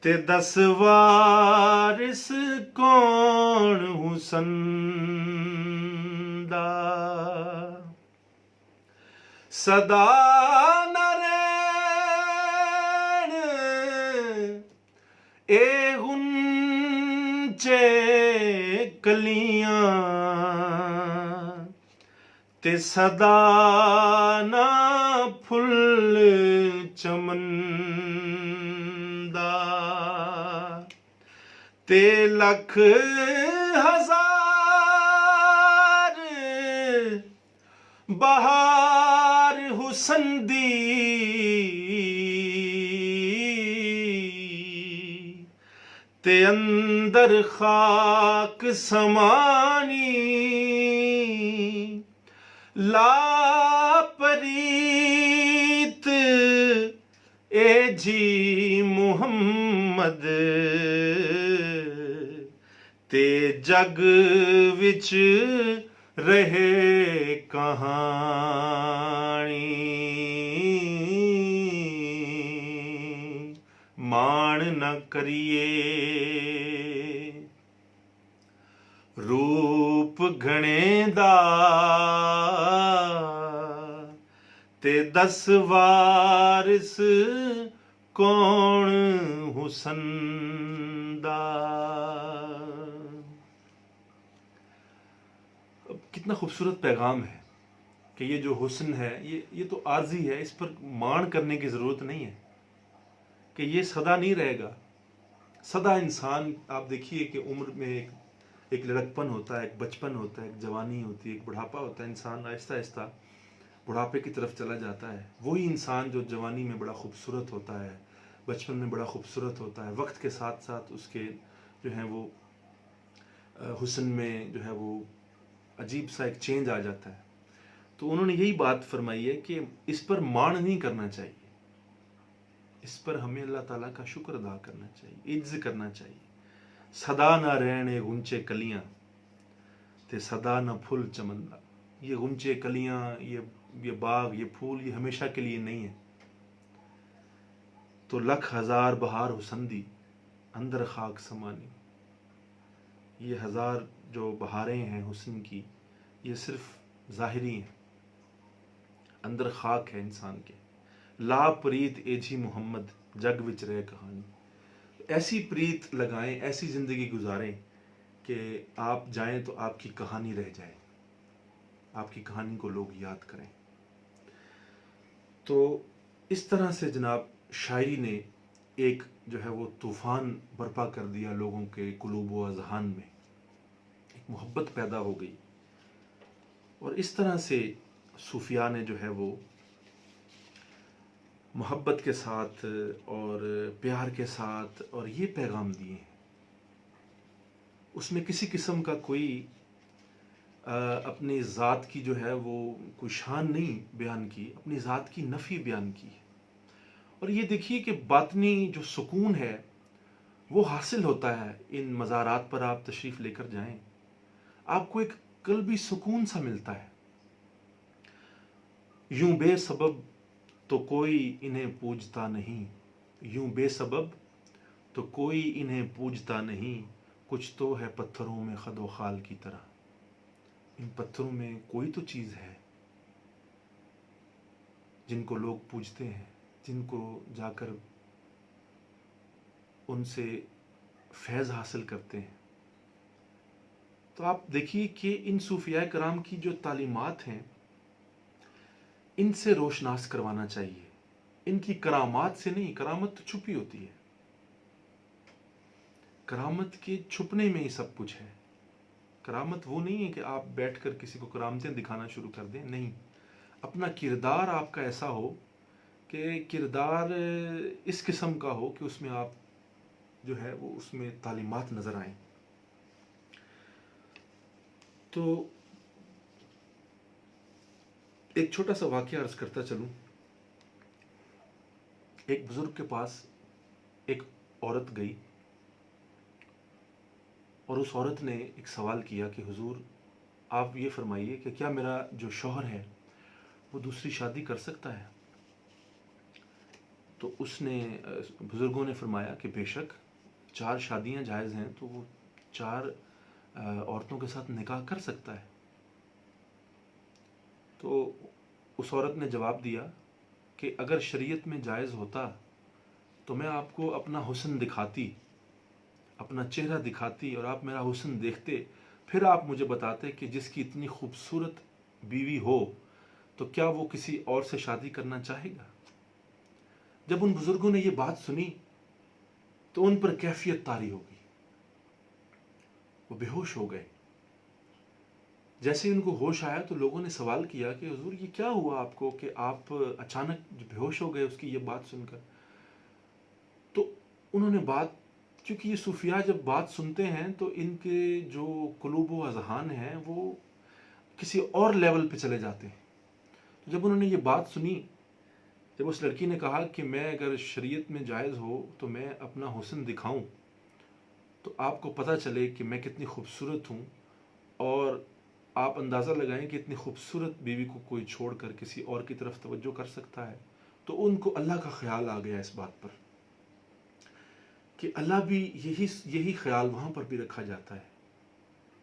تے 10 وارث کون حسن دا صدا نہ رہن اے غنچے کلیاں تے صدا نہ پھل چمن دا تے لکھ ہزار بہار حسن دی تے اندر خاک سمانی لا پریت اے جی محمد تے جگ وچ رہے کہانی مان نہ کریے روپ گھنے دا تے 10 وارث کون حسن دا۔ کتنا خوبصورت پیغام ہے کہ یہ جو حسن ہے یہ تو عارضی ہے، اس پر مان کرنے کی ضرورت نہیں ہے کہ یہ سدا نہیں رہے گا۔ سدا انسان آپ دیکھیے کہ عمر میں ایک لڑکپن ہوتا ہے، ایک بچپن ہوتا ہے، ایک جوانی ہوتی ہے، ایک بڑھاپا ہوتا ہے، انسان آہستہ آہستہ بڑھاپے کی طرف چلا جاتا ہے۔ وہی انسان جو جوانی میں بڑا خوبصورت ہوتا ہے، بچپن میں بڑا خوبصورت ہوتا ہے، وقت کے ساتھ ساتھ اس کے جو ہیں وہ حسن میں جو ہے وہ عجیب سا ایک چینج آ جاتا ہے۔ تو انہوں نے یہی بات فرمائی ہے کہ اس پر مان نہیں کرنا چاہیے، اس پر ہمیں اللہ تعالیٰ کا شکر ادا کرنا چاہیے، عجز کرنا چاہیے۔ صدا نہ رہنے غنچے کلیاں تے صدا نہ پھول چمندا۔ یہ غنچے کلیاں، یہ باغ، یہ پھول، یہ ہمیشہ کے لیے نہیں ہے۔ تو لکھ ہزار بہار حسن دی اندر خاک سمانی۔ یہ 1000 جو بہاریں ہیں حسن کی، یہ صرف ظاہری ہیں، اندر خاک ہے انسان کے۔ لا پریت اے جی محمد جگ وچ رہے کہانی۔ ایسی پریت لگائیں، ایسی زندگی گزاریں کہ آپ جائیں تو آپ کی کہانی رہ جائے، آپ کی کہانی کو لوگ یاد کریں۔ تو اس طرح سے جناب شاعری نے ایک جو ہے وہ طوفان برپا کر دیا لوگوں کے قلوب و اذہان میں، ایک محبت پیدا ہو گئی، اور اس طرح سے صوفیاء نے جو ہے وہ محبت کے ساتھ اور پیار کے ساتھ اور یہ پیغام دیے ہیں۔ اس میں کسی قسم کا کوئی اپنی ذات کی جو ہے وہ کوئی شان نہیں بیان کی، اپنی ذات کی نفی بیان کی ہے۔ اور یہ دیکھیے کہ باطنی جو سکون ہے وہ حاصل ہوتا ہے۔ ان مزارات پر آپ تشریف لے کر جائیں، آپ کو ایک قلبی سکون سا ملتا ہے۔ یوں بے سبب تو کوئی انہیں پوجتا نہیں، یوں بے سبب تو کوئی انہیں پوجتا نہیں، کچھ تو ہے پتھروں میں خد و خال کی طرح۔ ان پتھروں میں کوئی تو چیز ہے جن کو لوگ پوجتے ہیں، جن کو جا کر ان سے فیض حاصل کرتے ہیں۔ تو آپ دیکھیے کہ ان صوفیاء کرام کی جو تعلیمات ہیں، ان سے روشناس کروانا چاہیے، ان کی کرامات سے نہیں۔ کرامت تو چھپی ہوتی ہے، کرامت کے چھپنے میں ہی سب کچھ ہے۔ کرامت وہ نہیں ہے کہ آپ بیٹھ کر کسی کو کرامتیں دکھانا شروع کر دیں، نہیں۔ اپنا کردار آپ کا ایسا ہو کہ کردار اس قسم کا ہو کہ اس میں آپ جو ہے وہ اس میں تعلیمات نظر آئیں۔ تو ایک چھوٹا سا واقعہ عرض کرتا چلوں ایک بزرگ کے پاس ایک عورت گئی اور اس عورت نے ایک سوال کیا کہ حضور آپ یہ فرمائیے کہ کیا میرا جو شوہر ہے وہ دوسری شادی کر سکتا ہے؟ تو اس نے بزرگوں نے فرمایا کہ بے شک 4 شادیاں جائز ہیں، تو وہ 4 عورتوں کے ساتھ نکاح کر سکتا ہے۔ تو اس عورت نے جواب دیا کہ اگر شریعت میں جائز ہوتا تو میں آپ کو اپنا حسن دکھاتی، اپنا چہرہ دکھاتی اور آپ میرا حسن دیکھتے، پھر آپ مجھے بتاتے کہ جس کی اتنی خوبصورت بیوی ہو تو کیا وہ کسی اور سے شادی کرنا چاہے گا؟ جب ان بزرگوں نے یہ بات سنی تو ان پر کیفیت طاری ہو گئی، وہ بے ہوش ہو گئے۔ جیسے ان کو ہوش آیا تو لوگوں نے سوال کیا کہ حضور یہ کیا ہوا آپ کو کہ آپ اچانک بے ہوش ہو گئے اس کی یہ بات سن کر؟ تو انہوں نے بات، کیونکہ یہ صوفیاء جب بات سنتے ہیں تو ان کے جو قلوب و اذہان ہیں وہ کسی اور لیول پہ چلے جاتے ہیں۔ تو جب انہوں نے یہ بات سنی، جب اس لڑکی نے کہا کہ میں اگر شریعت میں جائز ہو تو میں اپنا حسن دکھاؤں تو آپ کو پتہ چلے کہ میں کتنی خوبصورت ہوں، اور آپ اندازہ لگائیں کہ اتنی خوبصورت بیوی کو کوئی چھوڑ کر کسی اور کی طرف توجہ کر سکتا ہے، تو ان کو اللہ کا خیال آ گیا اس بات پر کہ اللہ بھی یہی خیال وہاں پر بھی رکھا جاتا ہے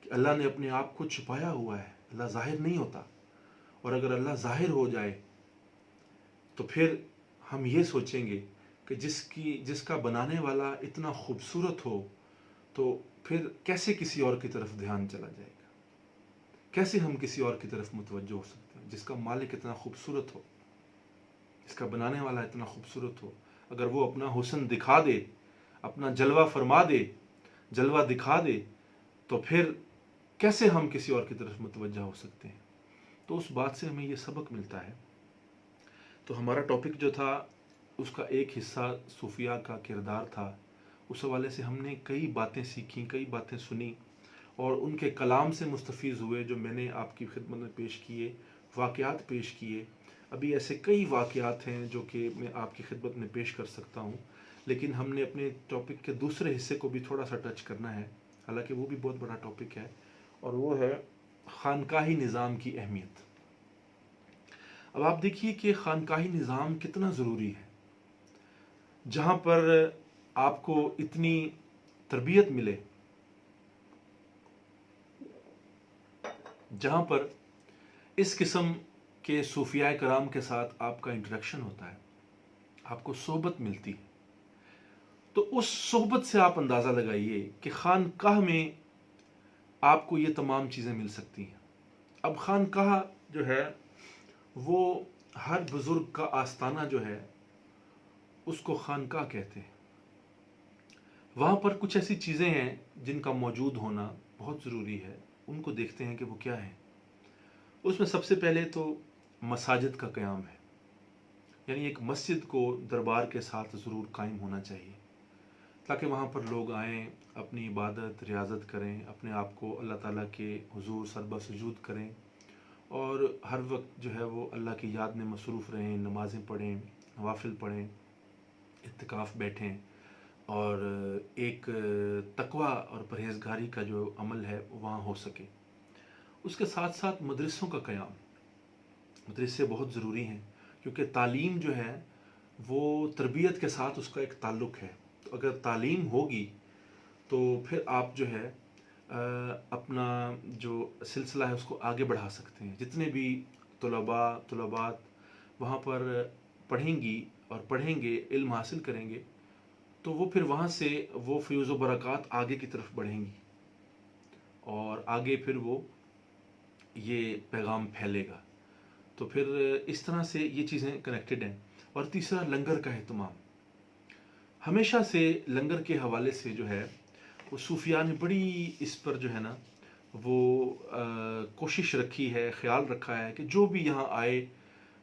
کہ اللہ نے اپنے آپ کو چھپایا ہوا ہے، اللہ ظاہر نہیں ہوتا، اور اگر اللہ ظاہر ہو جائے تو پھر ہم یہ سوچیں گے کہ جس کا بنانے والا اتنا خوبصورت ہو تو پھر کیسے کسی اور کی طرف دھیان چلا جائے گا، کیسے ہم کسی اور کی طرف متوجہ ہو سکتے ہیں؟ جس کا مالک اتنا خوبصورت ہو، جس کا بنانے والا اتنا خوبصورت ہو، اگر وہ اپنا حسن دکھا دے، اپنا جلوہ فرما دے، جلوہ دکھا دے، تو پھر کیسے ہم کسی اور کی طرف متوجہ ہو سکتے ہیں؟ تو اس بات سے ہمیں یہ سبق ملتا ہے۔ تو ہمارا ٹاپک جو تھا اس کا ایک حصہ صوفیاء کا کردار تھا، اس حوالے سے ہم نے کئی باتیں سیکھیں، کئی باتیں سنی اور ان کے کلام سے مستفیض ہوئے، جو میں نے آپ کی خدمت میں پیش کیے، واقعات پیش کیے۔ ابھی ایسے کئی واقعات ہیں جو کہ میں آپ کی خدمت میں پیش کر سکتا ہوں، لیکن ہم نے اپنے ٹاپک کے دوسرے حصے کو بھی تھوڑا سا ٹچ کرنا ہے، حالانکہ وہ بھی بہت بڑا ٹاپک ہے، اور وہ ہے خانقاہی نظام کی اہمیت۔ اب آپ دیکھیے کہ خانقاہی نظام کتنا ضروری ہے، جہاں پر آپ کو اتنی تربیت ملے، جہاں پر اس قسم کے صوفیاء کرام کے ساتھ آپ کا انٹریکشن ہوتا ہے، آپ کو صحبت ملتی ہے، تو اس صحبت سے آپ اندازہ لگائیے کہ خانقاہ میں آپ کو یہ تمام چیزیں مل سکتی ہیں۔ اب خانقاہ جو ہے وہ ہر بزرگ کا آستانہ جو ہے اس کو خانقاہ کہتے ہیں۔ وہاں پر کچھ ایسی چیزیں ہیں جن کا موجود ہونا بہت ضروری ہے، ان کو دیکھتے ہیں کہ وہ کیا ہیں۔ اس میں سب سے پہلے تو مساجد کا قیام ہے، یعنی ایک مسجد کو دربار کے ساتھ ضرور قائم ہونا چاہیے، تاکہ وہاں پر لوگ آئیں، اپنی عبادت ریاضت کریں، اپنے آپ کو اللہ تعالیٰ کے حضور سربہ سجود کریں، اور ہر وقت جو ہے وہ اللہ کی یاد میں مصروف رہیں، نمازیں پڑھیں، نوافل پڑھیں، اعتکاف بیٹھیں، اور ایک تقوی اور پرہیزگاری کا جو عمل ہے وہاں ہو سکے۔ اس کے ساتھ ساتھ مدرسوں کا قیام، مدرسے بہت ضروری ہیں، کیونکہ تعلیم جو ہے وہ تربیت کے ساتھ اس کا ایک تعلق ہے۔ تو اگر تعلیم ہوگی تو پھر آپ جو ہے اپنا جو سلسلہ ہے اس کو آگے بڑھا سکتے ہیں۔ جتنے بھی طلبات وہاں پر پڑھیں گی اور پڑھیں گے، علم حاصل کریں گے، تو وہ پھر وہاں سے وہ فیوز و برکات آگے کی طرف بڑھیں گی، اور آگے پھر وہ یہ پیغام پھیلے گا۔ تو پھر اس طرح سے یہ چیزیں کنیکٹڈ ہیں۔ اور تیسرا، لنگر کا اہتمام۔ ہمیشہ سے لنگر کے حوالے سے جو ہے وہ صوفیاء نے بڑی اس پر جو ہے نا وہ کوشش رکھی ہے، خیال رکھا ہے کہ جو بھی یہاں آئے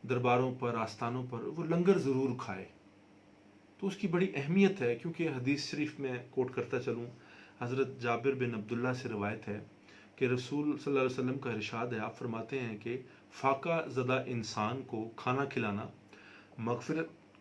درباروں پر، آستانوں پر، وہ لنگر ضرور کھائے۔ تو اس کی بڑی اہمیت ہے، کیونکہ حدیث شریف میں کوٹ کرتا چلوں، حضرت جابر بن عبداللہ سے روایت ہے کہ رسول صلی اللہ علیہ وسلم کا ارشاد ہے، آپ فرماتے ہیں کہ فاقہ زدہ انسان کو کھانا کھلانا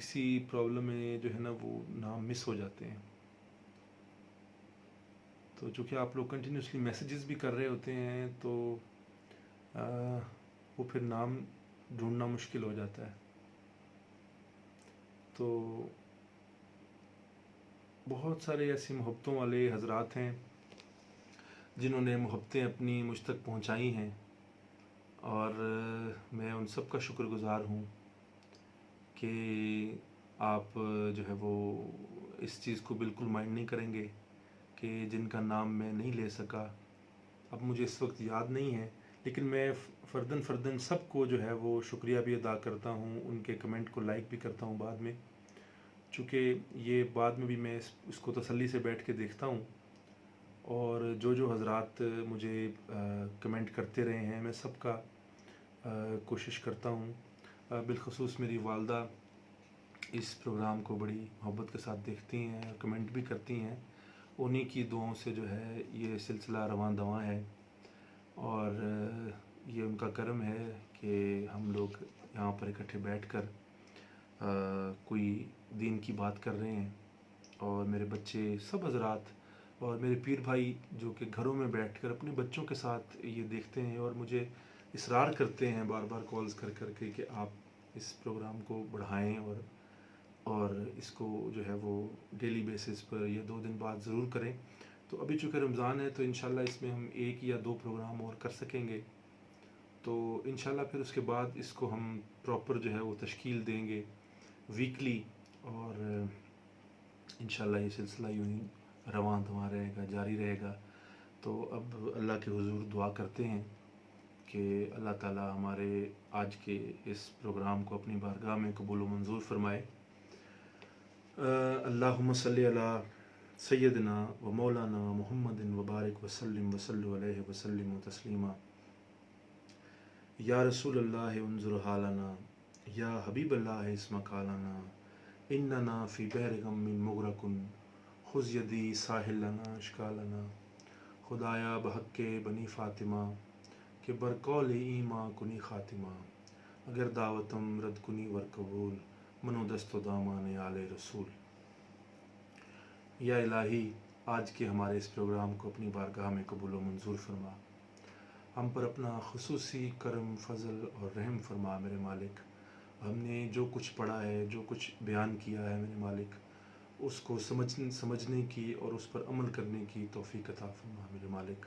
کسی پرابلم میں جو ہے نا وہ نام مس ہو جاتے ہیں. تو چونکہ آپ لوگ کنٹینیوسلی میسیجز بھی کر رہے ہوتے ہیں تو وہ پھر نام ڈھونڈنا مشکل ہو جاتا ہے. تو بہت سارے ایسی محبتوں والے حضرات ہیں جنہوں نے محبتیں اپنی مجھ تک پہنچائی ہیں، اور میں ان سب کا شکر گزار ہوں کہ آپ جو ہے وہ اس چیز کو بالکل مائنڈ نہیں کریں گے کہ جن کا نام میں نہیں لے سکا. اب مجھے اس وقت یاد نہیں ہے، لیکن میں فرداً سب کو جو ہے وہ شکریہ بھی ادا کرتا ہوں، ان کے کمنٹ کو لائک بھی کرتا ہوں بعد میں، چونکہ یہ بعد میں بھی میں اس کو تسلی سے بیٹھ کے دیکھتا ہوں. اور جو حضرات مجھے کمنٹ کرتے رہے ہیں میں سب کا کوشش کرتا ہوں. بالخصوص میری والدہ اس پروگرام کو بڑی محبت کے ساتھ دیکھتی ہیں اور کمنٹ بھی کرتی ہیں. انہی کی دعاؤں سے جو ہے یہ سلسلہ رواں دواں ہے، اور یہ ان کا کرم ہے کہ ہم لوگ یہاں پر اکٹھے بیٹھ کر کوئی دین کی بات کر رہے ہیں. اور میرے بچے سب حضرات اور میرے پیر بھائی جو کہ گھروں میں بیٹھ کر اپنے بچوں کے ساتھ یہ دیکھتے ہیں اور مجھے اصرار کرتے ہیں بار بار کالز کر کر کے کہ آپ اس پروگرام کو بڑھائیں اور اس کو جو ہے وہ ڈیلی بیسس پر یا 2 دن بعد ضرور کریں. تو ابھی چونکہ رمضان ہے تو انشاءاللہ اس میں ہم 1 یا 2 پروگرام اور کر سکیں گے. تو انشاءاللہ پھر اس کے بعد اس کو ہم پراپر جو ہے وہ تشکیل دیں گے ویکلی، اور انشاءاللہ یہ سلسلہ یوں ہی رواں دواں رہے گا، جاری رہے گا. تو اب اللہ کے حضور دعا کرتے ہیں کہ اللہ تعالی ہمارے آج کے اس پروگرام کو اپنی بارگاہ میں قبول و منظور فرمائے. اللہم صلی علی سیدنا و مولانا محمد وبارک وسلم علیہ وسلم تسلیما. یا رسول اللہ انظر حالنا، یا حبیب اللہ اسمع قالنا، اننا فی بحر غم مغرق خذ یدی ساحل لنا اشکالنا. خدایا بحق کے بنی فاطمہ کہ برقول ایماں کنی خاتمہ، اگر دعوتم رد کنی ور قبول منو دست و دامان آل رسول. یا الہی آج کے ہمارے اس پروگرام کو اپنی بارگاہ میں قبول و منظور فرما، ہم پر اپنا خصوصی کرم فضل اور رحم فرما میرے مالک. ہم نے جو کچھ پڑھا ہے، جو کچھ بیان کیا ہے میرے مالک، اس کو سمجھنے کی اور اس پر عمل کرنے کی توفیق عطا فرما میرے مالک.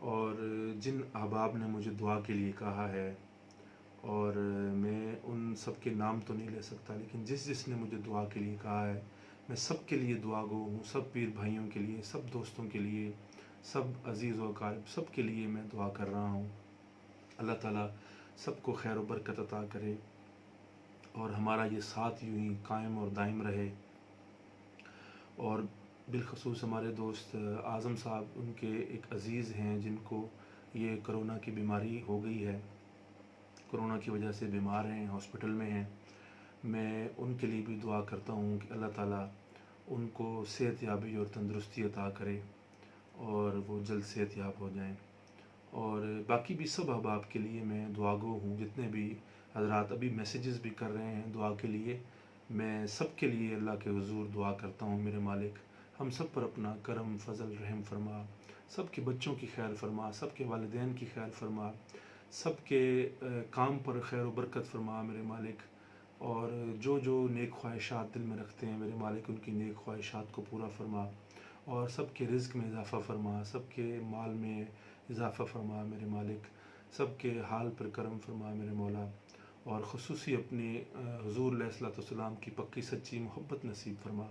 اور جن احباب نے مجھے دعا کے لیے کہا ہے، اور میں ان سب کے نام تو نہیں لے سکتا، لیکن جس نے مجھے دعا کے لیے کہا ہے میں سب کے لیے دعا گو ہوں. سب پیر بھائیوں کے لیے، سب دوستوں کے لیے، سب عزیز و اقارب، سب کے لیے میں دعا کر رہا ہوں. اللہ تعالیٰ سب کو خیر و برکت عطا کرے اور ہمارا یہ ساتھ یوں ہی قائم اور دائم رہے. اور بالخصوص ہمارے دوست اعظم صاحب، ان کے ایک عزیز ہیں جن کو یہ کرونا کی بیماری ہو گئی ہے، کرونا کی وجہ سے بیمار ہیں، ہاسپٹل میں ہیں. میں ان کے لیے بھی دعا کرتا ہوں کہ اللہ تعالیٰ ان کو صحت یابی اور تندرستی عطا کرے اور وہ جلد صحت یاب ہو جائیں. اور باقی بھی سب احباب کے لیے میں دعا گو ہوں. جتنے بھی حضرات ابھی میسیجز بھی کر رہے ہیں دعا کے لیے، میں سب کے لیے اللہ کے حضور دعا کرتا ہوں میرے مالک ہم سب پر اپنا کرم فضل رحم فرما، سب کے بچوں کی خیر فرما، سب کے والدین کی خیر فرما، سب کے کام پر خیر و برکت فرما میرے مالک. اور جو نیک خواہشات دل میں رکھتے ہیں میرے مالک، ان کی نیک خواہشات کو پورا فرما، اور سب کے رزق میں اضافہ فرما، سب کے مال میں اضافہ فرما میرے مالک، سب کے حال پر کرم فرما میرے مولا. اور خصوصی اپنے حضور علیہ الصلوۃ والسلام کی پکی سچی محبت نصیب فرما.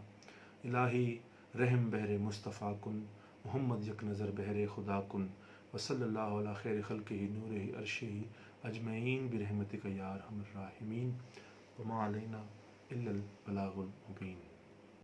الہی رحم بہر مصطفیٰ کن، محمد یک نظر بہر خدا کن، وصلی اللہ علی خیر خلقہ نورہ عرشہ اجمعین برحمتک یا ارحم الراحمین. وما علینا الا البلاغ المبین.